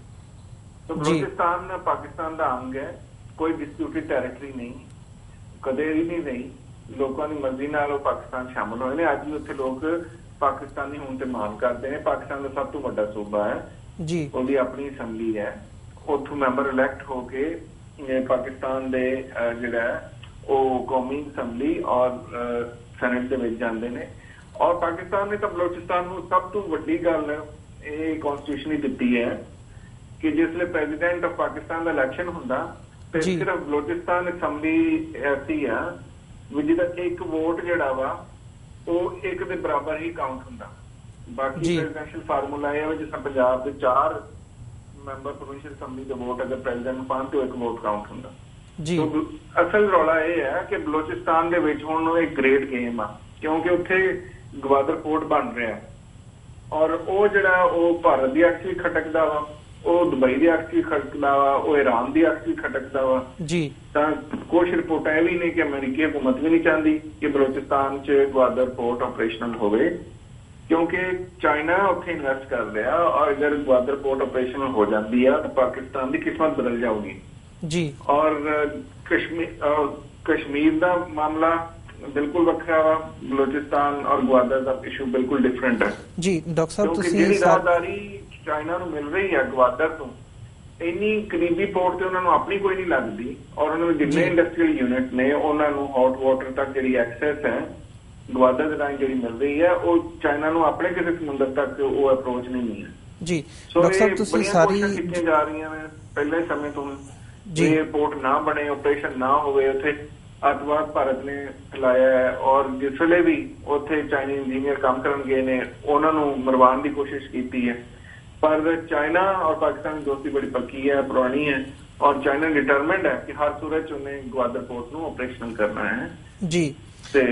S2: ਤਾਂ ਬਲੋਚਿਸਤਾਨ ਪਾਕਿਸਤਾਨ ਦਾ ਅੰਗ ਹੈ, ਕੋਈ ਡਿਸਪਿਊਟਡ ਟੈਰੀਟਰੀ ਨਹੀਂ, ਕਦੇ ਵੀ ਨਹੀਂ ਰਹੀ। ਲੋਕਾਂ ਦੀ ਮਰਜ਼ੀ ਨਾਲ ਉਹ ਪਾਕਿਸਤਾਨ ਸ਼ਾਮਲ ਹੋਏ ਨੇ। ਅੱਜ ਵੀ ਉੱਥੇ ਲੋਕ ਪਾਕਿਸਤਾਨੀ ਹੋਣ ਤੇ ਮਾਣ ਕਰਦੇ ਨੇ। ਪਾਕਿਸਤਾਨ ਦਾ ਸਭ ਤੋਂ ਵੱਡਾ ਸੂਬਾ ਹੈ ਜੀ, ਉਹਦੀ ਆਪਣੀ ਅਸੈਂਬਲੀ ਹੈ, ਉੱਥੋਂ ਮੈਂਬਰ ਇਲੈਕਟ ਹੋ ਕੇ ਪਾਕਿਸਤਾਨ ਦੇ ਜਿਹੜਾ ਉਹ ਕੌਮੀ ਅਸੈਂਬਲੀ ਔਰ ਸੈਨੇਟ ਦੇ ਵਿੱਚ ਜਾਂਦੇ ਨੇ। ਔਰ ਪਾਕਿਸਤਾਨ ਨੇ ਤਾਂ ਬਲੋਚਿਸਤਾਨ ਨੂੰ ਸਭ ਤੋਂ ਵੱਡੀ ਗੱਲ ਇਹ ਕਨਸਟੀਟਿਊਸ਼ਨ ਹੀ ਦਿੱਤੀ ਹੈ ਕਿ ਜਿਸਲੇ ਪ੍ਰੈਜ਼ੀਡੈਂਟ ਆਫ ਪਾਕਿਸਤਾਨ ਦਾ ਇਲੈਕਸ਼ਨ ਹੁੰਦਾ ਤੇ ਸਿਰਫ ਬਲੋਚਿਸਤਾਨ ਅਸੈਂਬਲੀ ਐਸੀ ਆ ਵੀ ਜਿਹਦਾ ਇੱਕ ਵੋਟ ਜਿਹੜਾ ਵਾ ਉਹ ਇੱਕ ਦੇ ਬਰਾਬਰ ਹੀ ਕਾਊਂਟ ਹੁੰਦਾ। ਬਾਕੀ ਪ੍ਰੈਜ਼ੀਡੈਂਸ਼ੀਅਲ ਫਾਰਮੂਲਾ ਇਹ ਹੈ ਜਿਸ ਤਰ੍ਹਾਂ ਪੰਜਾਬ ਦੇ 4 ਮੈਂਬਰ ਪ੍ਰੋਵਿੰਸ਼ੀਅਲ ਅਸੈਂਬਲੀ ਦੇ ਵੋਟ ਅਗਰ ਪ੍ਰੈਜ਼ੀਡੈਂਟ ਨੂੰ ਪਾਉਣ ਤੇ ਉਹ ਇੱਕ ਵੋਟ ਕਾਊਂਟ ਹੁੰਦਾ। ਅਸਲ ਰੌਲਾ ਇਹ ਹੈ ਕਿ ਬਲੋਚਿਸਤਾਨ ਦੇ ਵਿੱਚ ਹੁਣ ਇੱਕ ਗ੍ਰੇਟ ਗੇਮ ਆ ਕਿਉਂਕਿ ਉੱਥੇ ਗਵਾਦਰ ਪੋਰਟ ਬਣ ਰਿਹਾ ਔਰ ਉਹ ਜਿਹੜਾ ਉਹ ਭਾਰਤ ਦੀ ਅੱਖ ਵੀ ਖਟਕਦਾ ਵਾ, ਉਹ ਦੁਬਈ ਦੀ ਅੱਖ ਵੀ ਖਟਕਦਾ ਵਾ, ਉਹ ਈਰਾਨ ਦੀ ਅੱਖ ਵੀ ਖਟਕਦਾ ਵਾ ਜੀ। ਤਾਂ ਕੁਝ ਰਿਪੋਰਟਾਂ ਇਹ ਵੀ ਨੇ ਕਿ ਅਮਰੀਕੀ ਹਕੂਮਤ ਵੀ ਨਹੀਂ ਚਾਹੁੰਦੀ ਕਿ ਬਲੋਚਿਸਤਾਨ 'ਚ ਗਵਾਦਰ ਪੋਰਟ ਆਪਰੇਸ਼ਨਲ ਹੋਵੇ ਕਿਉਂਕਿ ਚਾਈਨਾ ਉੱਥੇ ਇਨਵੈਸਟ ਕਰ ਰਿਹਾ ਔਰ ਅਗਰ ਗਵਾਦਰ ਪੋਰਟ ਆਪਰੇਸ਼ਨਲ ਹੋ ਜਾਂਦੀ ਆ ਤਾਂ ਪਾਕਿਸਤਾਨ ਦੀ ਕਿਸਮਤ ਬਦਲ ਜਾਊਗੀ ਜੀ। ਔਰ ਕਸ਼ਮੀਰ ਦਾ ਮਾਮਲਾ ਬਿਲਕੁਲ ਵੱਖਰਾ ਵਾ, ਬਲੋਚਿਸਤਾਨ ਔਰ ਗਵਾਦਰ ਦਾ ਇਸ਼ੂ ਬਿਲਕੁਲ ਡਿਫਰੈਂਟ ਹੈ ਜੀ। ਡਾਕਟਰ ਸਾਹਿਬ ਤੁਸੀਂ ਜਿਹੜੀ ਰਾਹਦਾਰੀ ਚਾਈਨਾ ਨੂੰ ਮਿਲ ਰਹੀ ਹੈ ਗਵਾਦਰ ਤੋਂ ਇੰਨੀ ਕਰੀਬੀ ਪੋਰਟ ਤੇ ਉਹਨਾਂ ਨੂੰ ਆਪਣੀ ਕੋਈ ਨਹੀਂ ਲੱਗਦੀ ਔਰ ਉਹਨਾਂ ਦੇ ਜਿੰਨੇ ਇੰਡਸਟਰੀਅਲ ਯੂਨਿਟ ਨੇ ਉਹਨਾਂ ਨੂੰ ਹੌਟ ਵਾਟਰ ਤੱਕ ਜਿਹੜੀ ਐਕਸੈਸ ਹੈ ਗਵਾਦਰ ਦੇ ਰਾਹੀਂ ਜਿਹੜੀ ਮਿਲ ਰਹੀ ਹੈ ਉਹ ਚਾਈਨਾ ਨੂੰ ਆਪਣੇ ਕਿਸੇ ਸਮੁੰਦਰ ਤੱਕ ਉਹ ਅਪਰੋਚ ਨਹੀਂ ਹੈ ਜੀ। ਡਾਕਟਰ ਸਾਹਿਬ ਤੁਸੀਂ ਸਾਰੀ ਕੀਤੀਆਂ ਜਾ ਰਹੀਆਂ ਨੇ ਪਹਿਲੇ ਸਮੇਂ ਤੋਂ ਇਹ ਪੋਰਟ ਨਾ ਬਣੇ, ਆਪਰੇਸ਼ਨ ਨਾ ਹੋਵੇ, ਉੱਥੇ ਅੱਤਵਾਦ ਭਾਰਤ ਨੇ ਫੈਲਾਇਆ ਹੈ ਔਰ ਜਿਸ ਵੇਲੇ ਵੀ ਉੱਥੇ ਚਾਈਨੀਜ਼ ਇੰਜੀਨੀਅਰ ਕੰਮ ਕਰਨ ਗਏ ਨੇ ਉਹਨਾਂ ਨੂੰ ਮਰਵਾਉਣ ਦੀ ਕੋਸ਼ਿਸ਼ ਕੀਤੀ ਹੈ। ਪਰ ਚਾਈਨਾ ਔਰ ਪਾਕਿਸਤਾਨ ਦੀ ਦੋਸਤੀ ਬੜੀ ਪੱਕੀ ਹੈ, ਪੁਰਾਣੀ ਹੈ ਔਰ ਚਾਈਨਾ ਡਿਟਰਮਿੰਡ ਹੈ ਕਿ ਹਰ ਸੂਰਤ 'ਚ ਉਹਨੇ ਗਵਾਦਰ ਪੋਰਟ ਨੂੰ ਆਪਰੇਸ਼ਨਲ ਕਰਨਾ ਹੈ ਜੀ। ਤੇ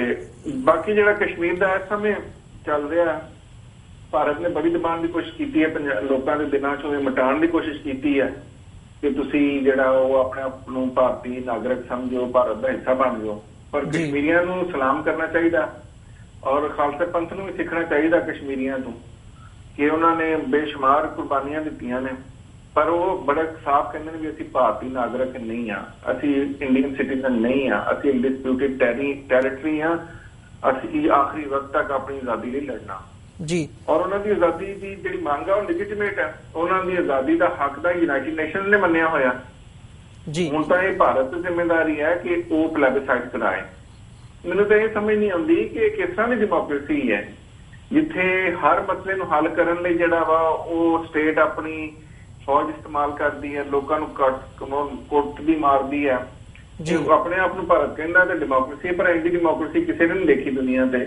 S2: ਬਾਕੀ ਜਿਹੜਾ ਕਸ਼ਮੀਰ ਦਾ ਇਸ ਸਮੇਂ ਚੱਲ ਰਿਹਾ ਭਾਰਤ ਨੇ ਬੜੀ ਦਬਾਉਣ ਦੀ ਕੋਸ਼ਿਸ਼ ਕੀਤੀ ਹੈ, ਲੋਕਾਂ ਦੇ ਦਿਨਾਂ 'ਚ ਉਹ ਮਿਟਾਉਣ ਦੀ ਕੋਸ਼ਿਸ਼ ਕੀਤੀ ਹੈ ਕਿ ਤੁਸੀਂ ਜਿਹੜਾ ਉਹ ਆਪਣੇ ਆਪ ਨੂੰ ਭਾਰਤੀ ਨਾਗਰਿਕ ਸਮਝੋ, ਭਾਰਤ ਦਾ ਹਿੱਸਾ ਬਣ ਜਾਓ। ਪਰ ਕਸ਼ਮੀਰੀਆਂ ਨੂੰ ਸਲਾਮ ਕਰਨਾ ਚਾਹੀਦਾ ਔਰ ਖਾਲਸਾ ਪੰਥ ਨੂੰ ਵੀ ਸਿੱਖਣਾ ਚਾਹੀਦਾ ਕਸ਼ਮੀਰੀਆਂ ਤੋਂ ਕਿ ਉਹਨਾਂ ਨੇ ਬੇਸ਼ੁਮਾਰ ਕੁਰਬਾਨੀਆਂ ਦਿੱਤੀਆਂ ਨੇ ਪਰ ਉਹ ਬੜਾ ਸਾਫ਼ ਕਹਿੰਦੇ ਨੇ ਵੀ ਅਸੀਂ ਭਾਰਤੀ ਨਾਗਰਿਕ ਨਹੀਂ ਆ, ਅਸੀਂ ਇੰਡੀਅਨ ਸਿਟੀਜ਼ਨ ਨਹੀਂ ਆ, ਅਸੀਂ ਡਿਸਪਿਊਟਡ ਟੈਰੀਟਰੀ ਆ, ਅਸੀਂ ਆਖਰੀ ਵਕਤ ਤੱਕ ਆਪਣੀ ਆਜ਼ਾਦੀ ਲਈ ਲੜਨਾ ਜੀ। ਔਰ ਉਹਨਾਂ ਦੀ ਆਜ਼ਾਦੀ ਦੀ ਜਿਹੜੀ ਮੰਗ ਆ ਉਹ ਲੈਜੀਟੀਮੇਟ ਹੈ, ਉਹਨਾਂ ਦੀ ਆਜ਼ਾਦੀ ਦਾ ਹੱਕ ਦਾ ਯੂਨਾਈਟਿਡ ਨੇਸ਼ਨ ਨੇ ਮੰਨਿਆ ਹੋਇਆ ਜੀ। ਹੁਣ ਤਾਂ ਇਹ ਭਾਰਤ ਦੀ ਜ਼ਿੰਮੇਵਾਰੀ ਹੈ ਕਿ ਉਹ ਪਲੈਬਸਾਈਡ ਕਰਾਏ। ਮੈਨੂੰ ਤਾਂ ਇਹ ਸਮਝ ਨਹੀਂ ਆਉਂਦੀ ਕਿ ਇਹ ਕਿਸ ਤਰ੍ਹਾਂ ਦੀ ਡੈਮੋਕ੍ਰੇਸੀ ਹੈ ਜਿੱਥੇ ਹਰ ਮਸਲੇ ਨੂੰ ਹੱਲ ਕਰਨ ਲਈ ਜਿਹੜਾ ਵਾ ਉਹ ਸਟੇਟ ਆਪਣੀ ਫੌਜ ਇਸਤੇਮਾਲ ਕਰਦੀ ਹੈ, ਲੋਕਾਂ ਨੂੰ ਕੁੱਟਦੀ ਮਾਰਦੀ ਹੈ, ਆਪਣੇ ਆਪ ਨੂੰ ਭਾਰਤ ਕਹਿੰਦਾ ਤੇ ਡੈਮੋਕ੍ਰੇਸੀ, ਪਰ ਇੰਡੀ ਡੈਮੋਕ੍ਰੇਸੀ ਕਿਸੇ ਨੇ ਨਹੀਂ ਦੇਖੀ ਦੁਨੀਆ ਤੇ।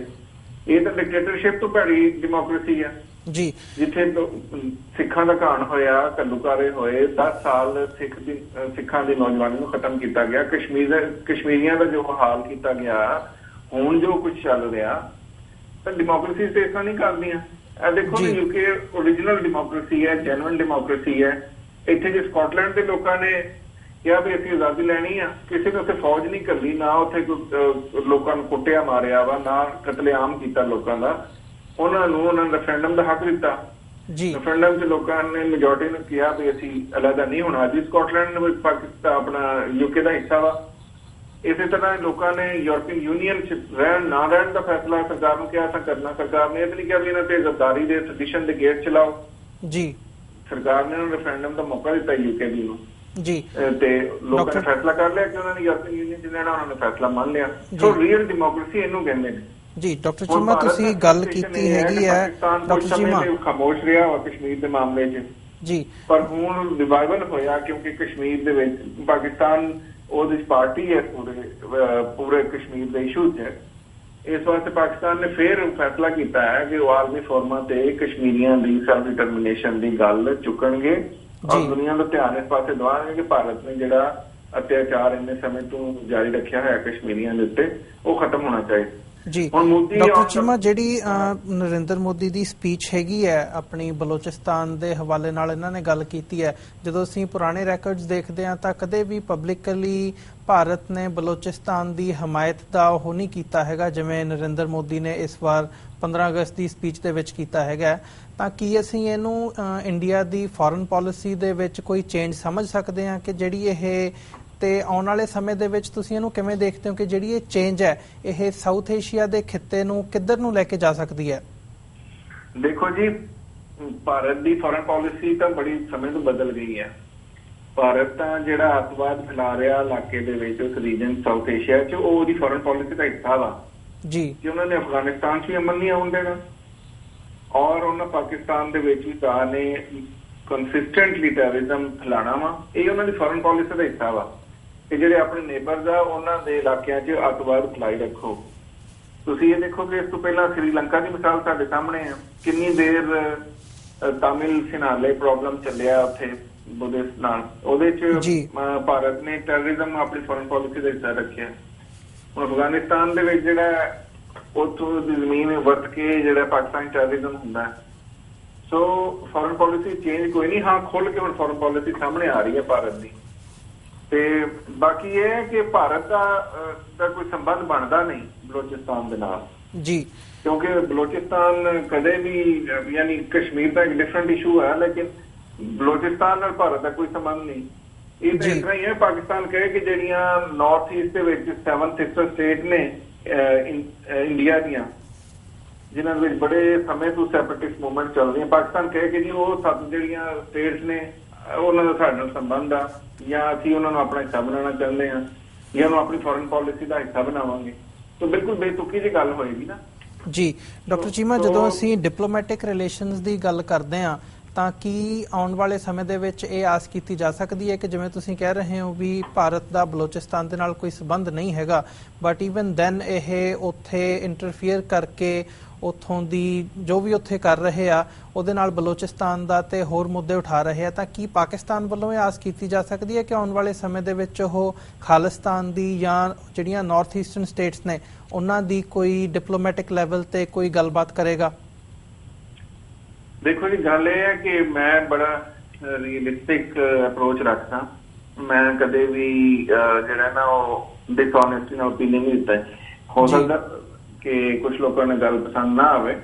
S2: ਇਹ ਤਾਂ ਡਿਕਟੇਟਰਸ਼ਿਪ ਤੋਂ ਭੈੜੀ ਡੈਮੋਕ੍ਰੇਸੀ ਹੈ ਜੀ ਜਿੱਥੇ ਸਿੱਖਾਂ ਦਾ ਘਾਣ ਹੋਇਆ, ਘੱਲੂਘਾਰੇ ਹੋਏ, 10 ਸਾਲ ਸਿੱਖਾਂ ਦੀ ਨੌਜਵਾਨੀ ਨੂੰ ਖਤਮ ਕੀਤਾ ਗਿਆ, ਕਸ਼ਮੀਰੀਆਂ ਦਾ ਜੋ ਹਾਲ ਕੀਤਾ ਗਿਆ, ਹੁਣ ਜੋ ਕੁਝ ਚੱਲ ਰਿਹਾ ਤਾਂ ਡੈਮੋਕ੍ਰੇਸੀ ਤੇ ਇਸ ਤਰ੍ਹਾਂ ਨਹੀਂ ਕਰਦੀਆਂ। ਇਹ ਦੇਖੋ ਨਾ ਯੂਕੇ ਓਰੀਜਨਲ ਡੈਮੋਕ੍ਰੇਸੀ ਹੈ, ਜੈਨੂਇਨ ਡੈਮੋਕ੍ਰੇਸੀ ਹੈ। ਇੱਥੇ ਜੇ ਸਕਾਟਲੈਂਡ ਦੇ ਲੋਕਾਂ ਨੇ ਕਿਹਾ ਵੀ ਅਸੀਂ ਆਜ਼ਾਦੀ ਲੈਣੀ ਆ, ਕਿਸੇ ਨੇ ਉੱਥੇ ਫੌਜ ਨਹੀਂ ਘੱਲੀ, ਨਾ ਉੱਥੇ ਲੋਕਾਂ ਨੂੰ ਕੁੱਟਿਆ ਮਾਰਿਆ ਵਾ, ਨਾ ਕਤਲੇਆਮ ਕੀਤਾ ਲੋਕਾਂ ਦਾ, ਉਹਨਾਂ ਨੇ ਰੈਫਰੈਂਡਮ ਦਾ ਹੱਕ ਦਿੱਤਾ ਜੀ। ਰੈਫਰੈਂਡਮ 'ਚ ਲੋਕਾਂ ਨੇ ਮੈਜੋਰਟੀ ਨੂੰ ਕਿਹਾ ਵੀ ਅਸੀਂ ਅਲੱਗਾ ਨਹੀਂ ਹੋਣਾ। ਅੱਜ ਸਕਾਟਲੈਂਡ ਪਾਕਿਸਤਾਨ ਆਪਣਾ ਯੂਕੇ ਦਾ ਹਿੱਸਾ ਵਾ। ਇਸੇ ਤਰ੍ਹਾਂ ਲੋਕਾਂ ਨੇ ਯੂਰਪੀਅਨ ਯੂਨੀਅਨ 'ਚ ਰਹਿਣ ਨਾ ਰਹਿਣ ਦਾ ਫੈਸਲਾ ਸਰਕਾਰ ਨੂੰ ਕਿਹਾ ਤਾਂ ਕਰਨਾ। ਸਰਕਾਰ ਨੇ ਇਹ ਨਹੀਂ ਕਿਹਾ ਵੀ ਇਹਨਾਂ ਤੇ ਜ਼ਰਦਾਰੀ ਦੇ ਸੈਡੀਸ਼ਨ ਦੇ ਗੇਟ ਚਲਾਓ ਜੀ। ਸਰਕਾਰ ਨੇ ਉਹਨਾਂ ਰੈਫਰੈਂਡਮ ਦਾ ਮੌਕਾ ਦਿੱਤਾ ਯੂਕੇ ਦੀ ਨੂੰ ਜੀ ਤੇ ਲੋਕਾਂ ਨੇ ਫੈਸਲਾ ਕਰ ਲਿਆ ਕਿ ਉਹਨਾਂ ਨੇ ਯੂਰਪੀਅਨ ਯੂਨੀਅਨ 'ਚ ਰਹਿਣਾ, ਉਹਨਾਂ ਨੇ ਫੈਸਲਾ ਮੰਨ ਲਿਆ। ਸੋ ਰੀਅਲ ਡੈਮੋਕ੍ਰੇਸੀ ਇਹਨੂੰ ਕਹਿੰਦੇ ਨੇ ਜੀ। ਡਾਕਟਰ ਚੀਮਾ ਤੁਸੀਂ ਗੱਲ ਕੀਤੀ ਹੈਗੀ ਹੈ, ਡਾਕਟਰ ਚੀਮਾ ਖਾਮੋਸ਼ ਰਿਹਾ ਵਾ ਕਸ਼ਮੀਰ ਦੇ ਮਾਮਲੇ 'ਚ ਜੀ, ਪਰ ਹੁਣ ਰਿਵਾਈਵਲ ਹੋਇਆ ਕਿਉਂਕਿ ਕਸ਼ਮੀਰ ਦੇ ਵਿੱਚ ਪਾਕਿਸਤਾਨ ਉਹਦੇ ਪਾਰਟੀ ਹੈ ਪੂਰੇ ਕਸ਼ਮੀਰ ਦੇ ਇਸ਼ੂ 'ਚ। ਇਸ ਵਾਸਤੇ ਪਾਕਿਸਤਾਨ ਨੇ ਫਿਰ ਫੈਸਲਾ ਕੀਤਾ ਹੈ ਕਿ ਉਹ ਆਲਮੀ ਫੋਰਮਾਂ ਤੇ ਕਸ਼ਮੀਰੀਆਂ ਦੀ ਸੈਲਫ ਡਿਟਰਮੀਨੇਸ਼ਨ ਦੀ ਗੱਲ ਚੁੱਕਣਗੇ ਔਰ ਦੁਨੀਆ ਦਾ ਧਿਆਨ ਇਸ ਪਾਸੇ ਦਿਵਾਉਣਗੇ ਕਿ ਭਾਰਤ ਨੇ ਜਿਹੜਾ ਅਤਿਆਚਾਰ ਇੰਨੇ ਸਮੇਂ ਤੋਂ ਜਾਰੀ ਰੱਖਿਆ ਹੋਇਆ ਕਸ਼ਮੀਰੀਆਂ ਦੇ ਉੱਤੇ ਉਹ ਖਤਮ ਹੋਣਾ ਚਾਹੀਦਾ ਜੀ। ਡਾਕਟਰ ਚੀਮਾ ਜਿਹੜੀ ਨਰਿੰਦਰ ਮੋਦੀ ਦੀ ਸਪੀਚ ਹੈਗੀ ਹੈ ਆਪਣੀ ਬਲੋਚਿਸਤਾਨ ਦੇ ਹਵਾਲੇ ਨਾਲ ਇਹਨਾਂ ਨੇ ਗੱਲ ਕੀਤੀ ਹੈ, ਜਦੋਂ ਅਸੀਂ ਪੁਰਾਣੇ ਰੈਕਰਡਸ ਦੇਖਦੇ ਹਾਂ ਤਾਂ ਕਦੇ ਵੀ ਪਬਲਿਕਲੀ ਭਾਰਤ ਨੇ ਬਲੋਚਿਸਤਾਨ ਦੀ ਹਮਾਇਤ ਦਾ ਉਹ ਨਹੀਂ ਕੀਤਾ ਹੈਗਾ ਜਿਵੇਂ ਨਰਿੰਦਰ ਮੋਦੀ ਨੇ ਇਸ ਵਾਰ 15 ਅਗਸਤ ਦੀ ਸਪੀਚ ਦੇ ਵਿੱਚ ਕੀਤਾ ਹੈਗਾ। ਤਾਂ ਕੀ ਅਸੀਂ ਇਹਨੂੰ ਇੰਡੀਆ ਦੀ ਫੋਰਨ ਪਾਲਿਸੀ ਦੇ ਵਿੱਚ ਕੋਈ ਚੇਂਜ ਸਮਝ ਸਕਦੇ ਹਾਂ ਕਿ ਜਿਹੜੀ ਇਹ ਤੇ ਆਉਣ ਵਾਲੇ ਸਮੇਂ ਦੇ ਵਿੱਚ ਤੁਸੀਂ ਇਹਨੂੰ ਕਿਵੇਂ ਦੇਖਦੇ ਹੋ ਕਿ ਜਿਹੜੀ ਇਹ ਚੇਂਜ ਹੈ ਇਹ ਸਾਊਥ ਏਸ਼ੀਆ ਦੇ ਖਿੱਤੇ ਨੂੰ ਕਿੱਧਰ ਨੂੰ ਲੈ ਕੇ ਜਾ ਸਕਦੀ ਹੈ? ਦੇਖੋ ਜੀ, ਭਾਰਤ ਦੀ ਫੋਰਨ ਪਾਲਿਸੀ ਤਾਂ ਬੜੀ ਸਮੇਂ ਤੋਂ ਬਦਲ ਗਈ ਹੈ ਭਾਰਤ ਤਾਂ ਜਿਹੜਾ ਅੱਤਵਾਦ ਫੈਲਾ ਰਿਹਾ ਇਲਾਕੇ ਦੇ ਵਿੱਚ, ਉਸ ਰੀਜਨ ਸਾਊਥ ਏਸ਼ੀਆ 'ਚ, ਉਹ ਉਹਦੀ ਫੋਰਨ ਪਾਲਿਸੀ ਦਾ ਹਿੱਸਾ ਵਾ ਜੀ, ਕਿ ਉਹਨਾਂ ਨੇ ਅਫਗਾਨਿਸਤਾਨ 'ਚ ਵੀ ਅਮਨ ਨਹੀਂ ਆਉਣ ਦੇਣਾ, ਔਰ ਉਹਨਾਂ ਪਾਕਿਸਤਾਨ ਦੇ ਵਿੱਚ ਵੀ ਤਾਂ ਨੇ ਕੰਸਿਸਟੈਂਟਲੀ ਟੈਰਰਿਜ਼ਮ ਫੈਲਾਣਾ ਵਾ। ਇਹ ਉਹਨਾਂ ਦੀ ਫੋਰਨ ਪਾਲਿਸੀ ਦਾ ਹਿੱਸਾ ਵਾ ਕਿ ਜਿਹੜੇ ਆਪਣੇ ਨੇਬਰਸ ਆ ਉਹਨਾਂ ਦੇ ਇਲਾਕਿਆਂ 'ਚ ਅੱਤਵਾਦ ਫੈਲਾਈ ਰੱਖੋ। ਤੁਸੀਂ ਇਹ ਦੇਖੋ ਕਿ ਇਸ ਤੋਂ ਪਹਿਲਾਂ ਸ੍ਰੀਲੰਕਾ ਦੀ ਮਿਸਾਲ ਸਾਡੇ ਸਾਹਮਣੇ ਆ, ਕਿੰਨੀ ਦੇਰ ਤਾਮਿਲ ਫਿਨਾਲੇ ਪ੍ਰੋਬਲਮ ਚੱਲਿਆ ਉੱਥੇ ਬੁੱਧਿਸਟ ਨਾਲ, ਉਹਦੇ 'ਚ ਭਾਰਤ ਨੇ ਟੈਰਰਿਜ਼ਮ ਆਪਣੀ ਫੋਰਨ ਪਾਲਿਸੀ ਦਾ ਹਿੱਸਾ ਰੱਖਿਆ। ਹੁਣ ਅਫਗਾਨਿਸਤਾਨ ਦੇ ਵਿੱਚ ਜਿਹੜਾ ਉੱਥੋਂ ਦੀ ਜ਼ਮੀਨ ਵਰਤ ਕੇ ਜਿਹੜਾ ਪਾਕਿਸਤਾਨੀ ਟੈਰਰਿਜ਼ਮ ਹੁੰਦਾ, ਸੋ ਫੋਰਨ ਪਾਲਿਸੀ ਚੇਂਜ ਕੋਈ ਨਹੀਂ, ਹਾਂ ਖੁੱਲ ਕੇ ਹੁਣ ਫੋਰਨ ਪਾਲਿਸੀ ਸਾਹਮਣੇ ਆ ਰਹੀ ਹੈ ਭਾਰਤ ਦੀ। ਤੇ ਬਾਕੀ ਇਹ ਹੈ ਕਿ ਭਾਰਤ ਦਾ ਕੋਈ ਸੰਬੰਧ ਬਣਦਾ ਨਹੀਂ ਬਲੋਚਿਸਤਾਨ ਦੇ ਨਾਲ ਜੀ, ਕਿਉਂਕਿ ਬਲੋਚਿਸਤਾਨ ਕਦੇ ਵੀ, ਯਾਨੀ ਕਸ਼ਮੀਰ ਦਾ ਇੱਕ ਡਿਫਰੈਂਟ ਇਸ਼ੂ ਹੈ, ਲੇਕਿਨ ਬਲੋਚਿਸਤਾਨ ਨਾਲ ਭਾਰਤ ਦਾ ਕੋਈ ਸੰਬੰਧ ਨਹੀਂ। ਇਹ ਤਾਂ ਇਸ ਤਰ੍ਹਾਂ ਹੀ ਹੈ, ਪਾਕਿਸਤਾਨ ਕਹੇ ਕਿ ਜਿਹੜੀਆਂ ਨਾਰਥ ਈਸਟ ਦੇ ਵਿੱਚ 7 ਸਿਸਟਰ ਸਟੇਟ ਨੇ ਇੰਡੀਆ ਦੀਆਂ, ਜਿਨ੍ਹਾਂ ਦੇ ਵਿੱਚ ਬੜੇ ਸਮੇਂ ਤੋਂ ਸੈਪਰੇਟਿਸਟ ਮੂਵਮੈਂਟ ਚੱਲ ਰਹੀ ਹੈ, ਪਾਕਿਸਤਾਨ ਕਹੇ ਕਿ ਜੀ ਉਹ 7 ਜਿਹੜੀਆਂ ਸਟੇਟਸ ਨੇ ਉਹਨਾਂ ਦਾ ਸਾਡੇ ਨਾਲ ਸੰਬੰਧ ਆ, ਜਾਂ ਅਸੀਂ ਉਹਨਾਂ ਨੂੰ ਆਪਣਾ ਹਿੱਸਾ ਬਣਾਉਣਾ ਚਾਹੁੰਦੇ ਹਾਂ, ਜਾਂ ਉਹਨੂੰ ਆਪਣੀ ਫੋਰਨ ਪਾਲਿਸੀ ਦਾ ਹਿੱਸਾ ਬਣਾਵਾਂਗੇ, ਤਾਂ ਬਿਲਕੁਲ ਬੇਤੁਕੀ ਜਿਹੀ ਗੱਲ ਹੋਏਗੀ ਨਾ ਜੀ।
S1: ਡਾਕਟਰ ਚੀਮਾ, ਜਦੋਂ ਅਸੀਂ ਡਿਪਲੋਮੈਟਿਕ ਰਿਲੇਸ਼ਨਸ ਦੀ ਗੱਲ ਕਰਦੇ ਹਾਂ ਤਾਂ ਕੀ ਆਉਣ ਵਾਲੇ ਸਮੇਂ ਦੇ ਵਿੱਚ ਇਹ ਆਸ ਕੀਤੀ ਜਾ ਸਕਦੀ ਹੈ ਕਿ ਜਿਵੇਂ ਤੁਸੀਂ ਕਹਿ ਰਹੇ ਹੋ ਵੀ ਭਾਰਤ ਦਾ ਬਲੋਚਿਸਤਾਨ ਦੇ ਨਾਲ ਕੋਈ ਸੰਬੰਧ ਨਹੀਂ ਹੈਗਾ, ਬਟ ਈਵਨ ਦੈਨ ਇਹ ਉੱਥੇ ਇੰਟਰਫੀਅਰ ਕਰਕੇ ਉੱਥੋਂ ਦੀ ਜੋ ਵੀ ਉੱਥੇ ਕਰ ਰਹੇ ਆ ਉਹਦੇ ਨਾਲ ਬਲੋਚਿਸਤਾਨ ਦਾ ਤੇ ਹੋਰ ਮੁੱਦੇ ਉਠਾ ਰਹੇ ਆ, ਤਾਂ ਕੀ ਪਾਕਿਸਤਾਨ ਵੱਲੋਂ ਇਹ ਆਸ ਕੀਤੀ ਜਾ ਸਕਦੀ ਹੈ ਕਿ ਆਉਣ ਵਾਲੇ ਸਮੇਂ ਦੇ ਵਿੱਚ ਉਹ ਖਾਲਿਸਤਾਨ ਦੀ ਜਾਂ ਜਿਹੜੀਆਂ ਨਾਰਥ ਈਸਟਰਨ ਸਟੇਟਸ ਨੇ ਉਹਨਾਂ ਦੀ ਕੋਈ ਡਿਪਲੋਮੈਟਿਕ ਲੈਵਲ ਤੇ ਕੋਈ ਗੱਲਬਾਤ ਕਰੇਗਾ?
S2: ਦੇਖੋ ਜੀ, ਗੱਲ ਇਹ ਹੈ ਕਿ ਮੈਂ ਬੜਾ ਰੀਅਲਿਸਟਿਕ ਅਪਰੋਚ ਰੱਖਦਾ, ਮੈਂ ਕਦੇ ਵੀ ਜਿਹੜਾ ਨਾ ਉਹ ਡਿਸऑਨੈਸਟੀ ਨਾਲ ਓਪੀਨੀਅਨ ਨਹੀਂ ਦਿੱਤਾ। ਹੋ ਸਕਦਾ ਕਿ ਕੁਝ ਲੋਕਾਂ ਨੂੰ ਗੱਲ ਪਸੰਦ ਨਾ ਆਵੇ,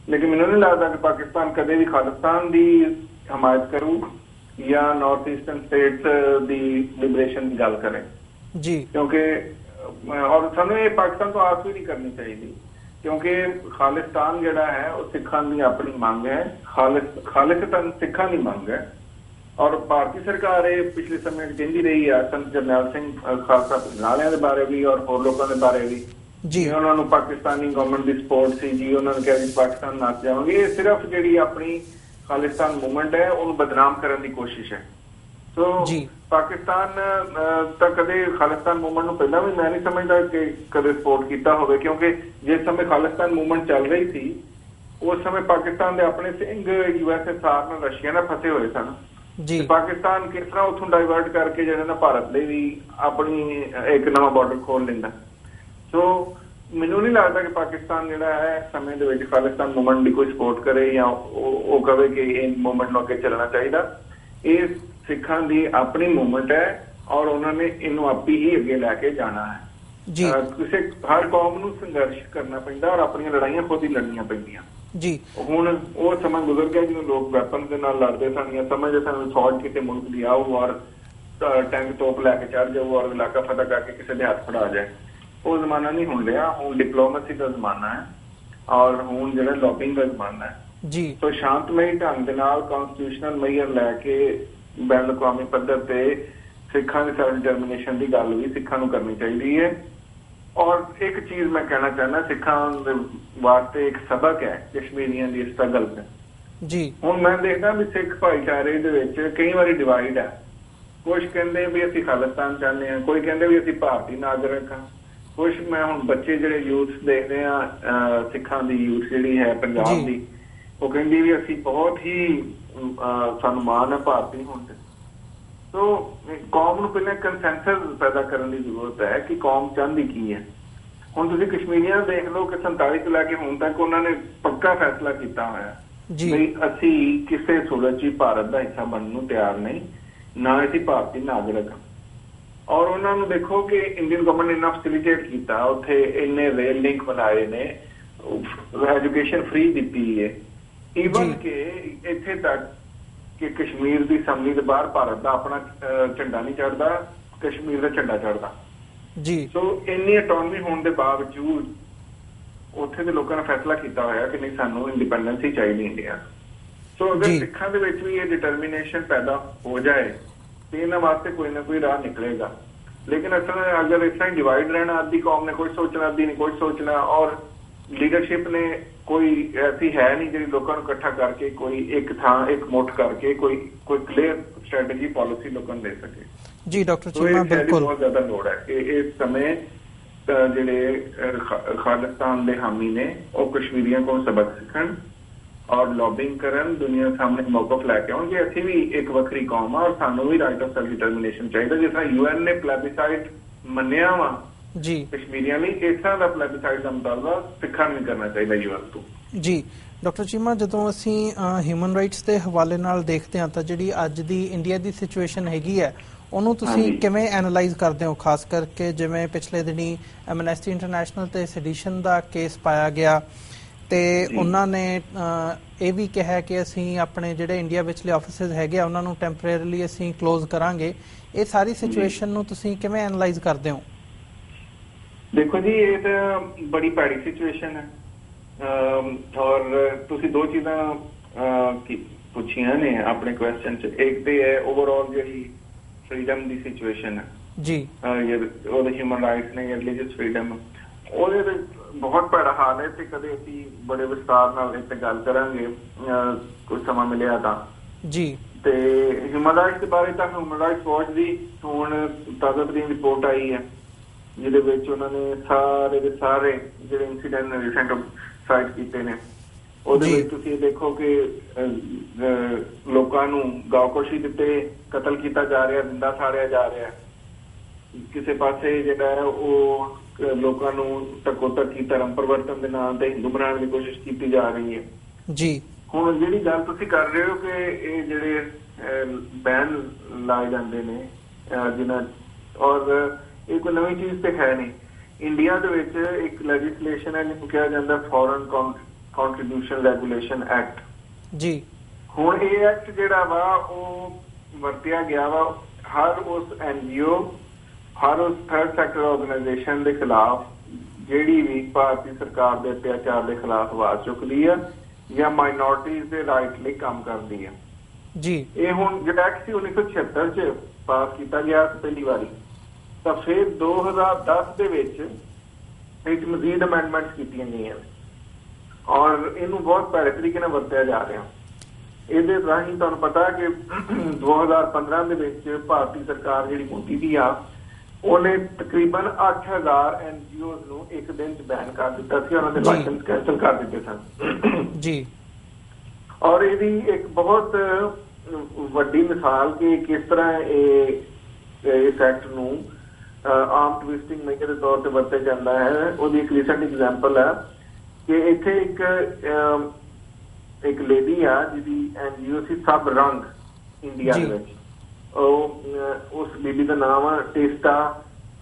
S2: ਲੇਕਿਨ ਮੈਨੂੰ ਨਹੀਂ ਲੱਗਦਾ ਕਿ ਪਾਕਿਸਤਾਨ ਕਦੇ ਵੀ ਖਾਲਿਸਤਾਨ ਦੀ ਹਮਾਇਤ ਕਰੂ ਜਾਂ ਨਾਰਥ ਈਸਟਰਨ ਸਟੇਟਸ ਦੀ ਲਿਬਰੇਸ਼ਨ ਦੀ ਗੱਲ ਕਰੇ ਜੀ, ਕਿਉਂਕਿ ਔਰ ਸਾਨੂੰ ਇਹ ਪਾਕਿਸਤਾਨ ਤੋਂ ਆਸ ਵੀ ਨਹੀਂ ਕਰਨੀ ਚਾਹੀਦੀ, ਕਿਉਂਕਿ ਖਾਲਿਸਤਾਨ ਜਿਹੜਾ ਹੈ ਉਹ ਸਿੱਖਾਂ ਦੀ ਆਪਣੀ ਮੰਗ ਹੈ, ਖਾਲਿਸਤਾਨ ਸਿੱਖਾਂ ਦੀ ਮੰਗ ਹੈ। ਔਰ ਭਾਰਤੀ ਸਰਕਾਰ ਇਹ ਪਿਛਲੇ ਸਮੇਂ ਕਹਿੰਦੀ ਰਹੀ ਆ, ਸੰਤ ਜਰਨੈਲ ਸਿੰਘ ਖਾਲਸਾ ਨਾਲਿਆਂ ਦੇ ਬਾਰੇ ਵੀ ਔਰ ਹੋਰ ਲੋਕਾਂ ਦੇ ਬਾਰੇ ਵੀ ਜੀ, ਉਹਨਾਂ ਨੂੰ ਪਾਕਿਸਤਾਨੀ ਗਵਰਨਮੈਂਟ ਦੀ ਸਪੋਰਟ ਸੀ ਜੀ, ਉਹਨਾਂ ਨੇ ਕਿਹਾ ਜੀ ਪਾਕਿਸਤਾਨ ਨੱਚ ਜਾਵਾਂਗੇ। ਇਹ ਸਿਰਫ ਜਿਹੜੀ ਆਪਣੀ ਖਾਲਿਸਤਾਨ ਮੂਵਮੈਂਟ ਹੈ ਉਹਨੂੰ ਬਦਨਾਮ ਕਰਨ ਦੀ ਕੋਸ਼ਿਸ਼ ਹੈ। ਸੋ ਪਾਕਿਸਤਾਨ ਤਾਂ ਕਦੇ ਖਾਲਿਸਤਾਨ ਮੂਵਮੈਂਟ ਨੂੰ ਪਹਿਲਾਂ ਵੀ ਮੈਂ ਨਹੀਂ ਸਮਝਦਾ ਕਿ ਕਦੇ ਸਪੋਰਟ ਕੀਤਾ ਹੋਵੇ, ਕਿਉਂਕਿ ਜਿਸ ਸਮੇਂ ਖਾਲਿਸਤਾਨ ਮੂਵਮੈਂਟ ਚੱਲ ਰਹੀ ਸੀ ਉਸ ਸਮੇਂ ਪਾਕਿਸਤਾਨ ਦੇ ਆਪਣੇ ਸਿੰਘ USSR ਨਾਲ ਰਸ਼ੀਆ ਨਾਲ ਫਸੇ ਹੋਏ ਸਨ ਜੀ। ਪਾਕਿਸਤਾਨ ਕਿਸ ਤਰ੍ਹਾਂ ਉੱਥੋਂ ਡਾਇਵਰਟ ਕਰਕੇ ਜਿਹੜਾ ਨਾ ਭਾਰਤ ਲਈ ਵੀ ਆਪਣੀ ਇੱਕ ਨਵਾਂ ਬਾਰਡਰ ਖੋਲ ਲੈਂਦਾ। ਸੋ ਮੈਨੂੰ ਨਹੀਂ ਲੱਗਦਾ ਕਿ ਪਾਕਿਸਤਾਨ ਜਿਹੜਾ ਹੈ ਸਮੇਂ ਦੇ ਵਿੱਚ ਖਾਲਿਸਤਾਨ ਮੂਵਮੈਂਟ ਦੀ ਕੋਈ ਸਪੋਰਟ ਕਰੇ ਜਾਂ ਉਹ ਕਵੇ ਕਿ ਇਹ ਮੂਵਮੈਂਟ ਨੂੰ ਅੱਗੇ ਚੱਲਣਾ ਚਾਹੀਦਾ। ਇਹ ਸਿੱਖਾਂ ਦੀ ਆਪਣੀ ਮੂਵਮੈਂਟ ਹੈ ਔਰ ਉਹਨਾਂ ਨੇ ਇਹਨੂੰ ਆਪੀ ਹੀ ਅੱਗੇ ਲੈ ਕੇ ਜਾਣਾ ਹੈ ਜੀ। ਕਿਸੇ ਹਰ ਕੌਮ ਨੂੰ ਸੰਘਰਸ਼ ਕਰਨਾ ਪੈਂਦਾ ਔਰ ਆਪਣੀਆਂ ਲੜਾਈਆਂ ਖੁਦ ਹੀ ਲੜਨੀਆਂ ਪੈਂਦੀਆਂ ਜੀ। ਹੁਣ ਉਹ ਸਮਾਂ ਗੁਜ਼ਰ ਗਿਆ ਜਦੋਂ ਲੋਕ ਵੈਪਨ ਦੇ ਨਾਲ ਲੜਦੇ ਸਨ ਜਾਂ ਸਮਝਦੇ ਸਨ ਫੌਜ ਕਿਤੇ ਮੁਲਕ ਦੀ ਆਊ ਔਰ ਟੈਂਕ ਤੋਪ ਲੈ ਕੇ ਚੜ ਜਾਊ ਔਰ ਇਲਾਕਾ ਫਤਿਹ ਕਰਕੇ ਕਿਸੇ ਦੇ ਹੱਥ ਫੜਾ ਜਾਏ। ਉਹ ਜ਼ਮਾਨਾ ਨਹੀਂ ਹੁਣ ਰਿਹਾ, ਹੁਣ ਡਿਪਲੋਮੇਸੀ ਦਾ ਜ਼ਮਾਨਾ ਹੈ ਔਰ ਹੁਣ ਜਿਹੜਾ ਲੌਬਿੰਗ ਦਾ ਜ਼ਮਾਨਾ ਹੈ ਜੀ। ਸੋ ਸ਼ਾਂਤਮਈ ਢੰਗ ਦੇ ਨਾਲ ਕਨਸਟੀਟਿਊਸ਼ਨਲ ਮੇਜਰ ਲੈ ਕੇ ਬੈਨ ਅਕਵਾਮੀ ਪੱਧਰ ਤੇ ਸਿੱਖਾਂ ਦੀ ਸੈਲਫ ਡਿਟਰਮੀਨੇਸ਼ਨ ਦੀ ਗੱਲ ਵੀ ਸਿੱਖਾਂ ਨੂੰ ਕਰਨੀ ਚਾਹੀਦੀ ਹੈ। ਔਰ ਇੱਕ ਚੀਜ਼ ਮੈਂ ਕਹਿਣਾ ਚਾਹੁੰਦਾ, ਸਿੱਖਾਂ ਦੇ ਵਾਸਤੇ ਇੱਕ ਸਬਕ ਹੈ ਕਸ਼ਮੀਰੀਆਂ ਦੀ ਸਟਰਗਲ ਤੇ ਜੀ। ਹੁਣ ਮੈਂ ਦੇਖਦਾ ਵੀ ਸਿੱਖ ਭਾਈਚਾਰੇ ਦੇ ਵਿੱਚ ਕਈ ਵਾਰੀ ਡਿਵਾਈਡ ਹੈ। ਕੁਝ ਕਹਿੰਦੇ ਵੀ ਅਸੀਂ ਖਾਲਿਸਤਾਨ ਚਾਹੁੰਦੇ ਹਾਂ, ਕੋਈ ਕਹਿੰਦੇ ਵੀ ਅਸੀਂ ਭਾਰਤੀ ਨਾਗਰਿਕ ਹਾਂ। ਕੁਝ ਮੈਂ ਹੁਣ ਬੱਚੇ ਜਿਹੜੇ ਯੂਥ ਦੇਖਦੇ ਆ, ਸਿੱਖਾਂ ਦੀ ਯੂਥ ਜਿਹੜੀ ਹੈ ਪੰਜਾਬ ਦੀ, ਉਹ ਕਹਿੰਦੀ ਵੀ ਅਸੀਂ ਬਹੁਤ ਹੀ ਸਾਨੂੰ ਮਾਣ ਹੈ ਭਾਰਤੀ ਹੋਣ ਤੇ। ਸੋ ਕੌਮ ਨੂੰ ਪਹਿਲਾਂ ਕੰਸੈਂਸਸ ਪੈਦਾ ਕਰਨ ਦੀ ਜ਼ਰੂਰਤ ਹੈ ਕਿ ਕੌਮ ਚਾਹੁੰਦੀ ਕੀ ਹੈ। ਹੁਣ ਤੁਸੀਂ ਕਸ਼ਮੀਰੀਆਂ ਦੇਖ ਲਓ ਕਿ 47 ਤੋਂ ਲੈ ਕੇ ਹੁਣ ਤੱਕ ਉਹਨਾਂ ਨੇ ਪੱਕਾ ਫੈਸਲਾ ਕੀਤਾ ਹੋਇਆ ਵੀ ਅਸੀਂ ਕਿਸੇ ਸੂਰਤ 'ਚ ਭਾਰਤ ਦਾ ਹਿੱਸਾ ਬਣਨ ਨੂੰ ਤਿਆਰ ਨਹੀਂ, ਨਾ ਅਸੀਂ ਭਾਰਤੀ ਨਾਗਰਿਕ। ਔਰ ਉਹਨਾਂ ਨੂੰ ਦੇਖੋ ਕਿ ਇੰਡੀਅਨ ਗਵਰਨਮੈਂਟ ਨੇ ਇੰਨਾ ਫੈਸਿਲੀਟੇਟ ਕੀਤਾ, ਉੱਥੇ ਇੰਨੇ ਰੇਲ ਲਿੰਕ ਬਣਾਏ ਨੇ, ਐਜੂਕੇਸ਼ਨ ਫ੍ਰੀ ਦਿੱਤੀ ਹੈ, ਈਵਨ ਕਿ ਇੱਥੇ ਤੱਕ ਕਿ ਕਸ਼ਮੀਰ ਦੀ ਅਸੈਂਬਲੀ ਦੇ ਬਾਹਰ ਭਾਰਤ ਦਾ ਆਪਣਾ ਝੰਡਾ ਨਹੀਂ ਚੜ੍ਹਦਾ, ਕਸ਼ਮੀਰ ਦਾ ਝੰਡਾ ਚੜ੍ਹਦਾ ਜੀ। ਸੋ ਇੰਨੀ ਆਟੋਨਮੀ ਹੋਣ ਦੇ ਬਾਵਜੂਦ ਉੱਥੇ ਦੇ ਲੋਕਾਂ ਨੇ ਫੈਸਲਾ ਕੀਤਾ ਹੋਇਆ ਕਿ ਨਹੀਂ ਸਾਨੂੰ ਇੰਡੀਪੈਂਡੈਂਸ ਹੀ ਚਾਹੀਦੀ ਇੰਡੀਆ। ਸੋ ਅਗਰ ਸਿੱਖਾਂ ਦੇ ਵਿੱਚ ਵੀ ਇਹ ਡਿਟਰਮੀਨੇਸ਼ਨ ਪੈਦਾ ਹੋ ਜਾਏ ਤੇ ਇਹਨਾਂ ਵਾਸਤੇ ਕੋਈ ਨਾ ਕੋਈ ਰਾਹ ਨਿਕਲੇਗਾ। ਲੇਕਿਨ ਅਗਰ ਇਸ ਤਰ੍ਹਾਂ ਡਿਵਾਈਡ ਰਹਿਣਾ, ਅੱਧੀ ਕੌਮ ਨੇ ਕੁਝ ਸੋਚਣਾ, ਅੱਧੀ ਨੇ ਕੁਝ ਸੋਚਣਾ, ਔਰ ਲੀਡਰਸ਼ਿਪ ਨੇ ਕੋਈ ਐਸੀ ਹੈ ਨਹੀਂ ਜਿਹੜੀ ਲੋਕਾਂ ਨੂੰ ਇਕੱਠਾ ਕਰਕੇ ਕੋਈ ਇੱਕ ਥਾਂ ਇੱਕ ਮੁੱਠ ਕਰਕੇ ਕੋਈ ਕਲੀਅਰ ਸਟ੍ਰੈਟਜੀ ਪਾਲਿਸੀ ਲੋਕਾਂ ਨੂੰ ਦੇ ਸਕੇ।
S1: ਜੀ ਡਾਕਟਰ ਚੀਮਾ, ਬਿਲਕੁਲ
S2: ਬਹੁਤ ਜ਼ਿਆਦਾ ਲੋੜ ਹੈ ਕਿ ਇਸ ਸਮੇਂ ਜਿਹੜੇ ਖਾਲਿਸਤਾਨ ਦੇ ਹਾਮੀ ਨੇ ਉਹ ਕਸ਼ਮੀਰੀਆਂ ਕੋਲ ਸਬਕ ਸਿੱਖਣ ਔਰ ਲੌਬਿੰਗ ਕਰਨ, ਦੁਨੀਆ ਸਾਹਮਣੇ ਮੌਕਫ ਲੈ ਕੇ ਆਉਣ ਕਿ ਅਸੀਂ ਵੀ ਇੱਕ ਵੱਖਰੀ ਕੌਮ ਆ ਔਰ ਸਾਨੂੰ ਵੀ ਰਾਈਟ ਆਫ ਸੈਲਫ ਡਿਟਰਮੀਨੇਸ਼ਨ ਚਾਹੀਦਾ। ਜਿਸ ਤਰ੍ਹਾਂ UN ਨੇ ਪਲੈਬੀਸਾਈਡ ਮੰਨਿਆ ਵਾ
S1: ਜੀ
S2: ਕਸ਼ਮੀਰੀਆਂ ਲਈ, ਇਸ ਤਰ੍ਹਾਂ ਦਾ ਪਲੈਬੀਸਾਈਡ ਦਾ ਮੁਤਾਲਬਾ ਸਿੱਖਾਂ ਨੂੰ ਕਰਨਾ ਚਾਹੀਦਾ UN ਤੋਂ।
S1: ਜੀ ਡਾਕਟਰ ਚੀਮਾ, ਜਦੋਂ ਅਸੀਂ ਹਿਊਮਨ ਰਾਈਟਸ ਦੇ ਹਵਾਲੇ ਨਾਲ ਦੇਖਦੇ ਹਾਂ ਤਾਂ ਜਿਹੜੀ ਅੱਜ ਦੀ ਇੰਡੀਆ ਦੀ ਸਿਚੁਏਸ਼ਨ ਹੈਗੀ ਹੈ ਉਹਨੂੰ ਤੁਸੀਂ ਕਿਵੇਂ ਐਨਾਲਾਈਜ਼ ਕਰਦੇ ਹੋ? ਖਾਸ ਕਰਕੇ ਜਿਵੇਂ ਪਿਛਲੇ ਦਿਨੀ ਐਮਨੈਸਟੀ ਇੰਟਰਨੈਸ਼ਨਲ ਤੇ ਸੈਡੀਸ਼ਨ ਦਾ ਕੇਸ ਪਾਇਆ ਗਿਆ ਤੇ ਉਹਨਾਂ ਨੇ ਇਹ ਵੀ ਕਿਹਾ ਕਿ ਅਸੀਂ ਆਪਣੇ ਜਿਹੜੇ ਇੰਡੀਆ ਵਿਚਲੇ ਆਫਿਸਿਸ ਹੈਗੇ ਆ ਉਹਨਾਂ ਨੂੰ ਟੈਂਪਰੇਰੀਲੀ ਅਸੀਂ ਕਲੋਜ਼ ਕਰਾਂਗੇ। ਇਹ ਸਾਰੀ ਸਿਚੁਏਸ਼ਨ ਨੂੰ ਤੁਸੀਂ ਕਿਵੇਂ ਐਨਾਲਾਈਜ਼ ਕਰਦੇ ਹੋ?
S2: ਦੇਖੋ ਜੀ, ਇਹ ਤਾਂ ਬੜੀ ਭੈੜੀ ਸਿਚੁਏਸ਼ਨ ਹੈ ਔਰ ਤੁਸੀਂ ਦੋ ਚੀਜ਼ਾਂ ਪੁੱਛੀਆਂ ਨੇ ਆਪਣੇ ਕੁਐਸਚਨ 'ਚ। ਇੱਕ ਤੇ ਹੈ ਓਵਰਆਲ ਜਿਹੜੀ ਫਰੀडम ਦੀ ਸਿਚੁਏਸ਼ਨ ਹੈ ਜੀ, ਉਹਦੇ ਹਿਊਮਨ ਰਾਈਟਸ ਨੇ, ਰਿਲੀਜੀਅਸ ਫਰੀडम, ਉਹਦੇ ਵਿੱਚ ਬਹੁਤ ਭੈੜਾ ਹਾਲ ਹੈ ਤੇ ਕਦੇ ਅਸੀਂ ਬੜੇ ਵਿਸਤਾਰ ਨਾਲ ਇਹ ਤੇ ਗੱਲ ਕਰਾਂਗੇ ਕੁਝ ਸਮਾਂ ਮਿਲਿਆ ਤਾਂ ਜੀ। ਤੇ ਹਿਊਮਨ ਰਾਈਟਸ ਦੇ ਬਾਰੇ ਤਾਂ ਹਿਊਮਨ ਰਾਈਟਸ ਵਾਚ ਦੀ ਹੁਣ ਤਾਜ਼ਾ ਤਰੀਨ ਰਿਪੋਰਟ ਆਈ ਹੈ ਜਿਹਦੇ ਵਿੱਚ ਉਹਨਾਂ ਨੇ ਸਾਰੇ ਦੇ ਸਾਰੇ ਜਿਹੜੇ ਇਨਸੀਡੈਂਟ ਰੀਸੈਂਟ ਸਾਈਟ ਕੀਤੇ ਨੇ। ਉਹਦੇ ਵਿੱਚ ਤੁਸੀਂ ਦੇਖੋ ਕਿ ਲੋਕਾਂ ਨੂੰ ਗਾਉਕੋਸ਼ੀ ਦਿੱਤੇ ਕਤਲ ਕੀਤਾ ਜਾ ਰਿਹਾ, ਜ਼ਿੰਦਾ ਸਾੜਿਆ ਜਾ ਰਿਹਾ। ਕਿਸੇ ਪਾਸੇ ਜਿਹੜਾ ਹੈ ਉਹ ਲੋਕਾਂ ਨੂੰ ਟਕੋਟਕੀ ਧਰਮ ਪਰਿਵਰਤਨ ਦੇ ਨਾਮ ਤੇ ਹਿੰਦੂ ਬਣਾਉਣ ਦੀ ਕੋਸ਼ਿਸ਼ ਕੀਤੀ ਜਾ ਰਹੀ ਹੈ ਜੀ। ਹੁਣ ਜਿਹੜੀ ਗੱਲ ਤੁਸੀਂ ਕਰ ਰਹੇ ਹੋ ਕਿ ਇਹ ਜਿਹੜੇ ਬੈਨ ਲਾਏ ਜਾਂਦੇ ਨੇ ਜਿਹਨਾਂ, ਔਰ ਇਹ ਕੋਈ ਨਵੀਂ ਚੀਜ਼ ਤੇ ਹੈ ਨਹੀਂ। ਇੰਡੀਆ ਦੇ ਵਿੱਚ ਇੱਕ ਲੈਜਿਸਲੇਸ਼ਨ ਹੈ ਜਿਹਨੂੰ ਕਿਹਾ ਜਾਂਦਾ ਫੋਰਨ ਕੰਟਰੀਬਿਊਸ਼ਨ ਰੈਗੂਲੇਸ਼ਨ ਐਕਟ ਜੀ। ਹੁਣ ਇਹ ਐਕਟ ਜਿਹੜਾ ਵਾ ਉਹ ਵਰਤਿਆ ਗਿਆ ਵਾ ਹਰ ਉਸ NGO, ਹਰ ਉਸ ਥਰਡ ਸੈਕਟਰ ਆਰਗੇਨਾਈਜੇਸ਼ਨ ਦੇ ਖਿਲਾਫ ਜਿਹੜੀ ਵੀ ਭਾਰਤੀ ਸਰਕਾਰ ਦੇ ਅਤਿਆਚਾਰ ਦੇ ਖਿਲਾਫ ਆਵਾਜ਼ ਚੁੱਕਦੀ ਆ ਜਾਂ ਮਾਈਨੋਰਟੀਜ਼ ਦੇ ਰਾਈਟ ਲਈ ਕੰਮ ਕਰਦੀ ਆ ਜੀ। ਇਹ ਹੁਣ ਜਿਹੜਾ ਐਕਟ ਸੀ 1976 ਚ ਪਾਸ ਕੀਤਾ ਗਿਆ ਪਹਿਲੀ ਵਾਰੀ, ਤਾਂ ਫਿਰ 2010 ਦੇ ਵਿੱਚ ਮਜ਼ੀਦ ਅਮੈਂਡਮੈਂਟਸ ਕੀਤੀਆਂ ਗਈਆਂ ਔਰ ਇਹਨੂੰ ਬਹੁਤ ਭੈੜੇ ਤਰੀਕੇ ਨਾਲ ਵਰਤਿਆ ਜਾ ਰਿਹਾ। ਇਹਦੇ ਰਾਹੀਂ ਤੁਹਾਨੂੰ ਪਤਾ ਕਿ 2015 ਦੇ ਵਿੱਚ ਭਾਰਤੀ ਸਰਕਾਰ ਜਿਹੜੀ ਮੋਦੀ ਦੀ ਆ ਉਹਨੇ ਤਕਰੀਬਨ 8000 NGOs ਨੂੰ ਇੱਕ ਦਿਨ ਚ ਬੈਨ ਕਰ ਦਿੱਤਾ ਸੀ, ਉਹਨਾਂ ਦੇ ਲਾਇਸੈਂਸ ਕੈਂਸਲ ਕਰ ਦਿੱਤੇ ਸਨ ਜੀ। ਔਰ ਇਹਦੀ ਇੱਕ ਬਹੁਤ ਵੱਡੀ ਮਿਸਾਲ ਕਿ ਕਿਸ ਤਰ੍ਹਾਂ ਇਸ ਐਕਟ ਨੂੰ ਆਰਮ ਟਵਿਸਟਿੰਗ ਮੇਜਰ ਦੇ ਤੌਰ ਤੇ ਵਰਤਿਆ ਜਾਂਦਾ ਹੈ। ਉਹਦੀ ਇੱਕ ਰੀਸੈਂਟ ਐਗਜ਼ਾਮਪਲ ਹੈ ਕਿ ਇੱਥੇ ਇੱਕ ਲੇਡੀ ਆ ਜਿਹਦੀ NGO ਸੀ ਸਭ ਰੰਗ ਇੰਡੀਆ ਦੇ ਵਿੱਚ। ਉਸ ਬੀਬੀ ਦਾ ਨਾਮ ਆ ਟੇਸਟਾ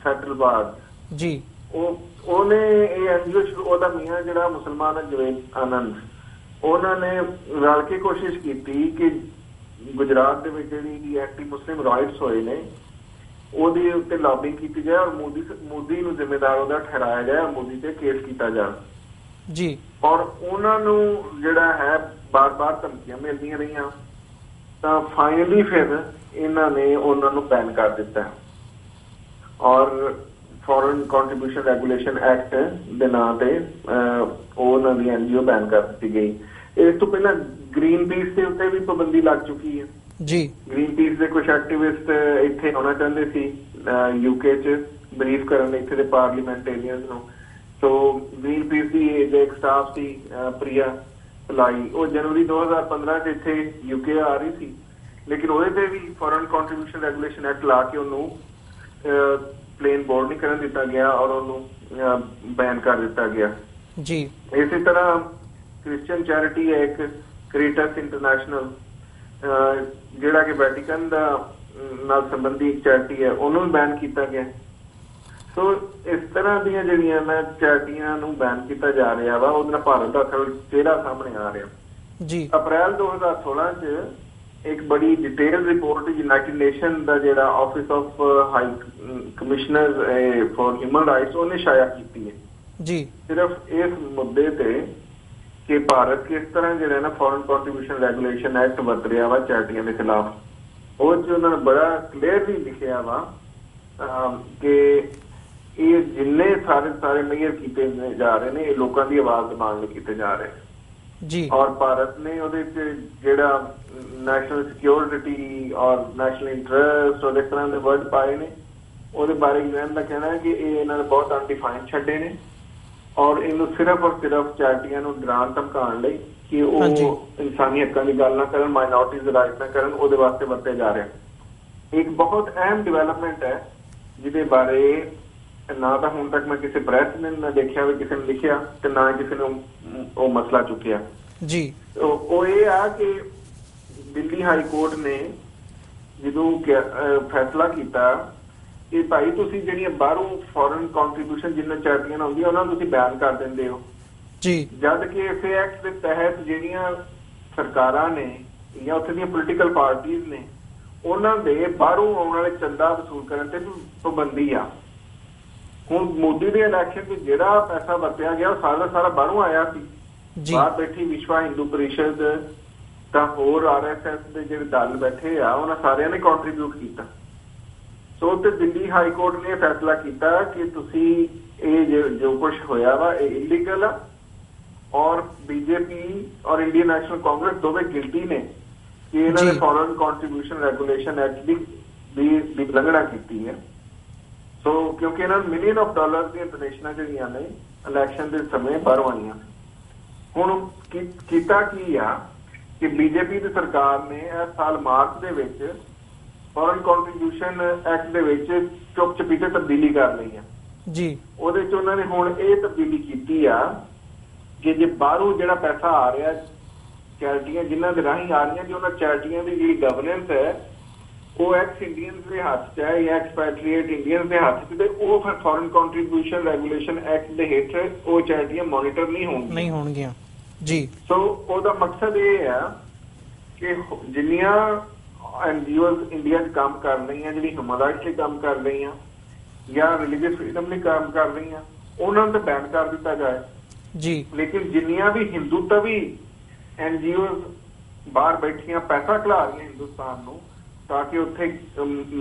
S2: ਸੈਟਲਬਾਜ਼ ਜੀ। ਉਹਨੇ ਇਹ NGO ਸ਼ੁਰੂ, ਉਹਦਾ ਮੀਆਂ ਜਿਹੜਾ ਮੁਸਲਮਾਨ ਹੈ ਜਵੇਦ ਆਨੰਦ, ਉਹਨਾਂ ਨੇ ਰਲ ਕੇ ਕੋਸ਼ਿਸ਼ ਕੀਤੀ ਕਿ ਗੁਜਰਾਤ ਦੇ ਵਿੱਚ ਜਿਹੜੀ ਐਂਟੀ ਮੁਸਲਿਮ ਰਾਈਟਸ ਹੋਏ ਨੇ ਉਹਦੇ ਉੱਤੇ ਲੌਬਿੰਗ ਕੀਤੀ ਜਾਏ ਔਰ ਮੋਦੀ ਨੂੰ ਜ਼ਿੰਮੇਦਾਰ ਉਹਦਾ ਠਹਿਰਾਇਆ ਜਾਏ, ਮੋਦੀ ਤੇ ਕੇਸ ਕੀਤਾ ਜਾਏ ਜੀ। ਔਰ ਉਹਨਾਂ ਨੂੰ ਜਿਹੜਾ ਹੈ ਬਾਰ-ਬਾਰ ਧਮਕੀਆਂ ਮਿਲਦੀਆਂ ਰਹੀਆਂ ਤਾਂ ਫਾਈਨਲੀ ਫਿਰ ਇਹਨਾਂ ਨੇ ਉਹਨਾਂ ਨੂੰ ਬੈਨ ਕਰ ਦਿੱਤਾ ਔਰ ਫੋਰਨ ਕੰਟਰੀਬਿਊਸ਼ਨ ਰੈਗੂਲੇਸ਼ਨ ਐਕਟ ਦੇ ਨਾਂ ਤੇ ਉਹਨਾਂ ਦੀ NGO ਬੈਨ ਕਰ ਦਿੱਤੀ ਗਈ। ਇਸ ਤੋਂ ਪਹਿਲਾਂ ਗ੍ਰੀਨ ਪੀਸ ਦੇ ਉੱਤੇ ਵੀ ਪਾਬੰਦੀ ਲੱਗ ਚੁੱਕੀ ਹੈ ਜੀ। ਗ੍ਰੀਨ ਪੀਸ ਦੇ ਕੁਝ ਐਕਟਿਵਿਸਟ ਇੱਥੇ ਆਉਣਾ ਚਾਹੁੰਦੇ ਸੀ UK 'ਚ ਬਰੀਫ ਕਰਨ ਲਈ ਇੱਥੇ ਦੇ ਪਾਰਲੀਮੈਂਟੇਰੀਅਨਸ ਨੂੰ। ਸੋ ਗ੍ਰੀਨ ਪੀਸ ਦੀ ਇੱਕ ਸਟਾਫ ਸੀ ਪ੍ਰਿਆ ਪਲਾਈ, ਉਹ ਜਨਵਰੀ 2015 'ਚ ਇੱਥੇ UK ਆ ਰਹੀ ਸੀ, ਲੇਕਿਨ ਉਹਦੇ ਤੇ ਵੀ ਫੋਰਨ ਕੰਟਰੀਬਿਊਸ਼ਨ ਰੈਗੂਲੇਸ਼ਨ ਐਕਟ ਲਾ ਕੇ ਉਹਨੂੰ ਪਲੇਨ ਬੋਰਡ ਨਹੀਂ ਕਰਨ ਦਿੱਤਾ ਗਿਆ ਔਰ ਉਹਨੂੰ ਬੈਨ ਕਰ ਦਿੱਤਾ ਗਿਆ ਜੀ। ਇਸੇ ਤਰ੍ਹਾਂ ਕ੍ਰਿਸਚੀਅਨ ਚੈਰਿਟੀ ਹੈ ਇੱਕ ਕ੍ਰੀਟਸ ਇੰਟਰਨੈਸ਼ਨਲ, ਜਿਹੜਾ ਕਿ ਵੈਟੀਕਨ ਦਾ ਨਾਲ ਸੰਬੰਧੀ ਇੱਕ ਚੈਰਿਟੀ ਹੈ, ਉਹਨੂੰ ਬੈਨ ਕੀਤਾ ਗਿਆ। ਸੋ ਇਸ ਤਰ੍ਹਾਂ ਦੀਆਂ ਜਿਹੜੀਆਂ ਨਾ ਚੈਰਿਟੀਆਂ ਨੂੰ ਬੈਨ ਕੀਤਾ ਜਾ ਰਿਹਾ ਵਾ, ਉਹਦੇ ਨਾਲ ਭਾਰਤ ਦਾ ਚਿਹਰਾ ਸਾਹਮਣੇ ਆ ਰਿਹਾ ਜੀ। ਅਪ੍ਰੈਲ 2016 ਚ ਇੱਕ ਬੜੀ ਡਿਟੇਲ ਰਿਪੋਰਟ ਯੂਨਾਈਟਿਡ ਨੇਸ਼ਨ ਦਾ ਜਿਹੜਾ office of high commissioner for human rights ਉਹਨੇ ਸ਼ਾਇਆ ਕੀਤੀ ਹੈ ਜੀ, ਸਿਰਫ ਇਸ ਮੁੱਦੇ ਤੇ ਕਿ ਭਾਰਤ ਕਿਸ ਤਰ੍ਹਾਂ ਜਿਹੜਾ ਨਾ ਫੋਰਨ ਕੰਟਰੀਬਿਊਸ਼ਨ ਰੈਗੂਲੇਸ਼ਨ ਐਕਟ ਵਰਤ ਰਿਹਾ ਵਾ ਚੈਰਿਟੀਆਂ ਦੇ ਖਿਲਾਫ। ਉਹ 'ਚ ਉਹਨਾਂ ਨੇ ਬੜਾ ਕਲੀਅਰਲੀ ਲਿਖਿਆ ਵਾ ਕਿ ਇਹ ਜਿੰਨੇ ਸਾਰੇ ਮੇਅਰ ਕੀਤੇ ਜਾ ਰਹੇ ਨੇ ਇਹ ਲੋਕਾਂ ਦੀ ਆਵਾਜ਼ ਦਬਾਉਣ ਲਈ ਕੀਤੇ ਜਾ ਰਹੇ ਜੀ। ਔਰ ਭਾਰਤ ਨੇ ਉਹਦੇ 'ਚ ਜਿਹੜਾ ਨੈਸ਼ਨਲ ਸਿਕਿਉਰਿਟੀ ਔਰ ਨੈਸ਼ਨਲ ਇੰਟਰਸਟ ਔਰ ਇਸ ਤਰ੍ਹਾਂ ਦੇ ਵਰਡ ਪਾਏ ਨੇ, ਉਹਦੇ ਬਾਰੇ UN ਦਾ ਕਹਿਣਾ ਹੈ ਕਿ ਇਹ ਇਹਨਾਂ ਨੇ ਬਹੁਤ ਅਨਡਿਫਾਈਨਡ ਛੱਡੇ ਨੇ ਔਰ ਇਹਨੂੰ ਸਿਰਫ ਔਰ ਸਿਰਫ ਚੈਰਿਟੀਆਂ ਨੂੰ ਡਰਾਉਣ ਧਮਕਾਉਣ ਲਈ ਕਿ ਉਹ ਇਨਸਾਨੀ ਹੱਕਾਂ ਦੀ ਗੱਲ ਨਾ ਕਰਨ, ਮਾਈਨੋਰਟੀਜ਼ ਦੇ ਰਾਈਟ ਨਾ ਕਰਨ, ਉਹਦੇ ਵਾਸਤੇ ਵਰਤੇ ਜਾ ਰਹੇ। ਇੱਕ ਬਹੁਤ ਅਹਿਮ ਡਿਵੈਲਪਮੈਂਟ ਹੈ ਜਿਹਦੇ ਬਾਰੇ ਨਾ ਤਾਂ ਹੁਣ ਤੱਕ ਮੈਂ ਕਿਸੇ ਪ੍ਰੈਸ ਨੇ ਨਾ ਦੇਖਿਆ ਵੀ ਕਿਸੇ ਨੇ ਲਿਖਿਆ ਤੇ ਨਾ ਕਿਸੇ ਨੇ ਉਹ ਮਸਲਾ ਚੁੱਕਿਆ ਜੀ। ਉਹ ਇਹ ਆ ਕਿ ਦਿੱਲੀ ਹਾਈ ਕੋਰਟ ਨੇ ਜਦੋਂ ਫੈਸਲਾ ਕੀਤਾ ਕਿ ਭਾਈ ਤੁਸੀਂ ਜਿਹੜੀਆਂ ਬਾਹਰੋਂ ਫੋਰਨ ਕੰਟਰੀਬਿਊਸ਼ਨ ਜਿੰਨਾ ਚੈਰਿਟੀਆਂ ਆਉਂਦੀਆਂ ਉਹਨਾਂ ਨੂੰ ਤੁਸੀਂ ਬੈਨ ਕਰ ਦਿੰਦੇ ਹੋ ਜੀ, ਜਦ ਕਿ ਇਸੇ ਐਕਟ ਦੇ ਤਹਿਤ ਜਿਹੜੀਆਂ ਸਰਕਾਰਾਂ ਨੇ ਜਾਂ ਉੱਥੇ ਦੀਆਂ ਪੋਲੀਟੀਕਲ ਪਾਰਟੀਆਂ ਨੇ ਉਹਨਾਂ ਦੇ ਬਾਹਰੋਂ ਆਉਣ ਵਾਲੇ ਚੰਦਾ ਵਸੂਲ ਕਰਨ ਤੇ ਪਾਬੰਦੀ ਆ। ਹੁਣ ਮੋਦੀ ਦੇ ਇਲੈਕਸ਼ਨ ਵਿੱਚ ਜਿਹੜਾ ਪੈਸਾ ਵਰਤਿਆ ਗਿਆ ਉਹ ਸਾਰਾ ਦਾ ਸਾਰਾ ਬਾਹਰੋਂ ਆਇਆ ਸੀ। ਬਾਹਰ ਬੈਠੀ ਵਿਸ਼ਵਾ ਹਿੰਦੂ ਪਰਿਸ਼ਦ ਤਾਂ ਹੋਰ RSS ਦੇ ਜਿਹੜੇ ਦਲ ਬੈਠੇ ਆ ਉਹਨਾਂ ਸਾਰਿਆਂ ਨੇ ਕੰਟਰੀਬਿਊਟ ਕੀਤਾ। ਸੋ ਤੇ ਦਿੱਲੀ ਹਾਈ ਕੋਰਟ ਨੇ ਫੈਸਲਾ ਕੀਤਾ ਕਿ ਤੁਸੀਂ ਇਹ ਜੋ ਕੁਛ ਹੋਇਆ ਵਾ ਇਹ ਇਲੀਗਲ ਆ ਔਰ BJP ਔਰ ਇੰਡੀਅਨ ਨੈਸ਼ਨਲ ਕਾਂਗਰਸ ਦੋਵੇਂ ਗਿਲਟੀ ਨੇ ਕਿ ਇਹਨਾਂ ਨੇ ਫੋਰਨ ਕੰਟਰੀਬਿਊਸ਼ਨ ਰੈਗੂਲੇਸ਼ਨ ਐਕਟ ਦੀ ਉਲੰਘਣਾ ਕੀਤੀ ਹੈ। ਸੋ ਕਿਉਂਕਿ ਇਹਨਾਂ ਨੂੰ $ਮਿਲੀਅਨ ਦੀਆਂ ਡੋਨੇਸ਼ਨਾਂ ਜਿਹੜੀਆਂ ਨੇ ਇਲੈਕਸ਼ਨ ਦੇ ਸਮੇਂ ਬਾਹਰੋਂ ਆਈਆਂ। ਹੁਣ ਕੀਤਾ ਕੀ ਆ ਕਿ BJP ਦੀ ਸਰਕਾਰ ਨੇ ਇਸ ਸਾਲ ਮਾਰਚ ਦੇ ਵਿੱਚ ਫੋਰਨ ਕੰਟਰੀਬਿਊਸ਼ਨ ਐਕਟ ਦੇ ਵਿੱਚ ਚੁੱਪ ਚਪੀਤੇ ਤਬਦੀਲੀ ਕਰ ਲਈ ਆ ਜੀ। ਉਹਦੇ 'ਚ ਉਹਨਾਂ ਨੇ ਹੁਣ ਇਹ ਤਬਦੀਲੀ ਕੀਤੀ ਆ ਕਿ ਜੇ ਬਾਹਰੋਂ ਜਿਹੜਾ ਪੈਸਾ ਆ ਰਿਹਾ ਚੈਰਿਟੀਆਂ ਜਿਨ੍ਹਾਂ ਦੇ ਰਾਹੀਂ ਆ ਰਹੀਆਂ, ਕਿ ਉਹਨਾਂ ਚੈਰਿਟੀਆਂ ਦੀ ਜਿਹੜੀ ਗਵਰਨੈਂਸ ਹੈ ਉਹ ਐਕਸ ਇੰਡੀਅਨ ਦੇ ਹੱਥ 'ਚ ਹੈ ਜਾਂ ਐਕਸਪੈਟਰੀਏਟ ਇੰਡੀਅਨ ਦੇ ਹੱਥ 'ਚ, ਤੇ ਉਹ ਫਿਰ ਫੋਰਨ ਕੰਟਰੀਬਿਊਸ਼ਨ ਰੈਗੂਲੇਸ਼ਨ ਐਕਟ ਦੇ ਹੇਠ ਉਹ ਚੈਰਿਟੀਆਂ ਮੋਨੀਟਰ ਨਹੀਂ ਹੋਣਗੀਆਂ ਜੀ। ਸੋ ਉਹਦਾ ਮਕਸਦ ਇਹ ਆ ਕਿ ਜਿੰਨੀਆਂ NGOs ਇੰਡੀਆ 'ਚ ਕੰਮ ਕਰ ਰਹੀਆਂ, ਜਿਹੜੀ ਹਿਊਮਨ ਰਾਈਟਸ ਲਈ ਕੰਮ ਕਰ ਰਹੀਆਂ ਜਾਂ ਰਿਲੀਜੀਅਸ ਫਰੀਡਮ ਲਈ ਕੰਮ ਕਰ ਰਹੀਆਂ, ਉਹਨਾਂ ਨੂੰ ਤਾਂ ਬੈਨ ਕਰ ਦਿੱਤਾ ਜਾਏ ਜੀ। ਲੇਕਿਨ ਜਿੰਨੀਆਂ ਵੀ ਹਿੰਦੂਤਵੀ NGOs ਬਾਹਰ ਬੈਠੀਆਂ ਪੈਸਾ ਖਿਲਾ ਰਹੀਆਂ ਹਿੰਦੁਸਤਾਨ ਨੂੰ ਤਾਂ ਕਿ ਉੱਥੇ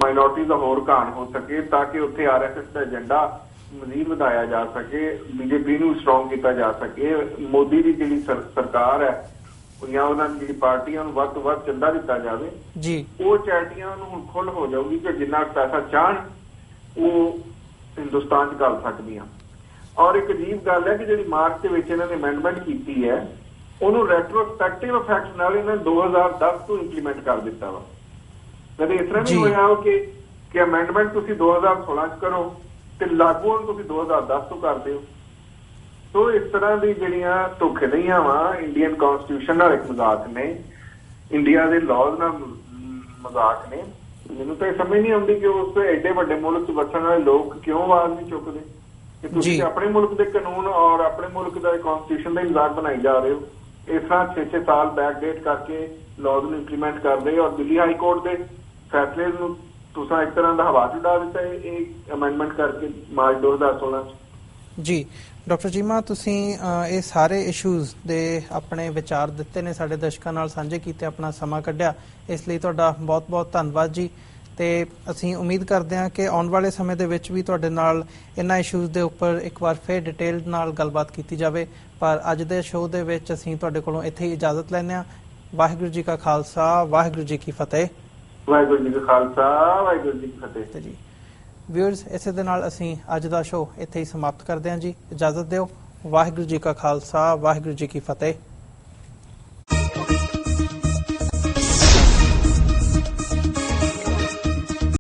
S2: ਮਾਈਨੋਰਟੀ ਦਾ ਹੋਰ ਘਾਣ ਹੋ ਸਕੇ, ਤਾਂ ਕਿ ਉੱਥੇ RSS ਦਾ ਏਜੰਡਾ ਮਜ਼ੀਦ ਵਧਾਇਆ ਜਾ ਸਕੇ, BJP ਨੂੰ ਸਟਰੋਂਗ ਕੀਤਾ ਜਾ ਸਕੇ, ਮੋਦੀ ਦੀ ਜਿਹੜੀ ਸਰਕਾਰ ਹੈ ਜਾਂ ਉਹਨਾਂ ਦੀ ਜਿਹੜੀ ਪਾਰਟੀਆਂ ਨੂੰ ਵੱਧ ਤੋਂ ਵੱਧ ਚੰਦਾ ਦਿੱਤਾ ਜਾਵੇ ਜੀ, ਉਹ ਚੈਰਿਟੀਆਂ ਨੂੰ ਹੁਣ ਖੁੱਲ੍ਹ ਹੋ ਜਾਊਗੀ ਕਿ ਜਿੰਨਾ ਪੈਸਾ ਚਾਹਣ ਉਹ ਹਿੰਦੁਸਤਾਨ 'ਚ ਕਰ ਸਕਦੀਆਂ। ਔਰ ਇੱਕ ਅਜੀਬ ਗੱਲ ਹੈ ਕਿ ਜਿਹੜੀ ਮਾਰਚ ਦੇ ਵਿੱਚ ਇਹਨਾਂ ਨੇ ਅਮੈਂਡਮੈਂਟ ਕੀਤੀ ਹੈ ਉਹਨੂੰ ਰੈਟਰੋਸਪੈਕਟਿਵ ਇਫੈਕਟ ਨਾਲ ਇਹਨਾਂ 2010 ਤੋਂ ਇੰਪਲੀਮੈਂਟ ਕਰ ਦਿੱਤਾ ਵਾ। ਕਦੇ ਇਸ ਤਰ੍ਹਾਂ ਨਹੀਂ ਹੋਇਆ ਕਿ ਅਮੈਂਡਮੈਂਟ ਤੁਸੀਂ 2016 'ਚ ਕਰੋ ਤੇ ਲਾਗੂ ਹੁਣ ਤੁਸੀਂ 2010 ਤੋਂ ਕਰਦੇ ਹੋ। ਸੋ ਇਸ ਤਰ੍ਹਾਂ ਦੀ ਜਿਹੜੀਆਂ ਧੋਖੇਧੜੀਆਂ ਵਾ ਇੰਡੀਅਨ ਕਨਸਟੀਟਿਊਸ਼ਨ ਨਾਲ ਇੱਕ ਮਜ਼ਾਕ ਨੇ, ਇੰਡੀਆ ਦੇ ਲਾਜ਼ ਨਾਲ ਮਜ਼ਾਕ ਨੇ। ਮੈਨੂੰ ਤਾਂ ਇਹ ਸਮਝ ਨਹੀਂ ਆਉਂਦੀ ਕਿ ਉਸ ਐਡੇ ਵੱਡੇ ਮੁਲਕ 'ਚ ਵਸਣ ਵਾਲੇ ਲੋਕ ਕਿਉਂ ਆਵਾਜ਼ ਨਹੀਂ ਚੁੱਕਦੇ ਕਿ ਤੁਸੀਂ ਆਪਣੇ ਮੁਲਕ ਦੇ ਕਾਨੂੰਨ ਔਰ ਆਪਣੇ ਮੁਲਕ ਦਾ ਕਨਸਟੀਟਿਊਸ਼ਨ ਦਾ ਮਜ਼ਾਕ ਬਣਾਈ ਜਾ ਰਹੇ ਹੋ। ਇਸ ਤਰ੍ਹਾਂ 6-6 ਸਾਲ ਬੈਕਡੇਟ ਕਰਕੇ ਲਾਜ਼ ਨੂੰ ਇੰਪਲੀਮੈਂਟ ਕਰਦੇ ਔਰ ਦਿੱਲੀ ਹਾਈ ਕੋਰਟ ਦੇ ਫੈਸਲੇ ਨੂੰ ਤੁਸੀਂ ਇੱਕ ਤਰ੍ਹਾਂ ਦਾ ਹਵਾ 'ਚ ਉਡਾ ਦਿੱਤਾ ਇਹ ਅਮੈਂਡਮੈਂਟ ਕਰਕੇ ਮਾਰਚ 2016 'ਚ ਜੀ। ਡਾਕਟਰ ਚੀਮਾ, ਤੁਸੀਂ ਇਹ ਸਾਰੇ ਇਸ਼ੂਜ਼ ਦੇ ਆਪਣੇ ਵਿਚਾਰ ਦਿੱਤੇ ਨੇ, ਸਾਡੇ ਦਰਸ਼ਕਾਂ ਨਾਲ ਸਾਂਝੇ ਕੀਤੇ, ਆਪਣਾ ਸਮਾਂ ਕੱਢਿਆ, ਇਸ ਲਈ ਤੁਹਾਡਾ ਬਹੁਤ-ਬਹੁਤ ਧੰਨਵਾਦ ਜੀ। ਤੇ ਅਸੀਂ ਉਮੀਦ ਕਰਦੇ ਹਾਂ ਕਿ ਆਉਣ ਵਾਲੇ ਸਮੇਂ ਦੇ ਵਿੱਚ ਵੀ ਤੁਹਾਡੇ ਨਾਲ ਇਹਨਾਂ ਇਸ਼ੂਜ਼ ਦੇ ਉੱਪਰ ਇੱਕ ਵਾਰ ਫਿਰ ਡਿਟੇਲ ਨਾਲ ਗੱਲਬਾਤ ਕੀਤੀ ਜਾਵੇ। ਪਰ ਅੱਜ ਦੇ ਸ਼ੋਅ ਦੇ ਵਿੱਚ ਅਸੀਂ ਤੁਹਾਡੇ ਕੋਲੋਂ ਇੱਥੇ ਹੀ ਇਜਾਜ਼ਤ ਲੈਂਦੇ ਹਾਂ। ਵਾਹਿਗੁਰੂ ਜੀ ਕਾ ਖਾਲਸਾ, ਵਾਹਿਗੁਰੂ ਜੀ ਕੀ ਫਤਿਹ। ਵਾਹਿਗੁਰੂ ਜੀ ਕਾ ਖਾਲਸਾ, ਵਾਹਿਗੁਰੂ ਜੀ ਕੀ ਫਤਿਹ ਜੀ। ਵਿਊਅਰਸ, ਇਸੇ ਦੇ ਨਾਲ ਅਸੀਂ ਅੱਜ ਦਾ ਸ਼ੋਅ ਇੱਥੇ ਹੀ ਸਮਾਪਤ ਕਰਦੇ ਹਾਂ ਜੀ। ਇਜਾਜ਼ਤ ਦਿਓ। ਵਾਹਿਗੁਰੂ ਜੀ ਕਾ ਖਾਲਸਾ, ਵਾਹਿਗੁਰੂ ਜੀ ਕੀ ਫਤਿਹ।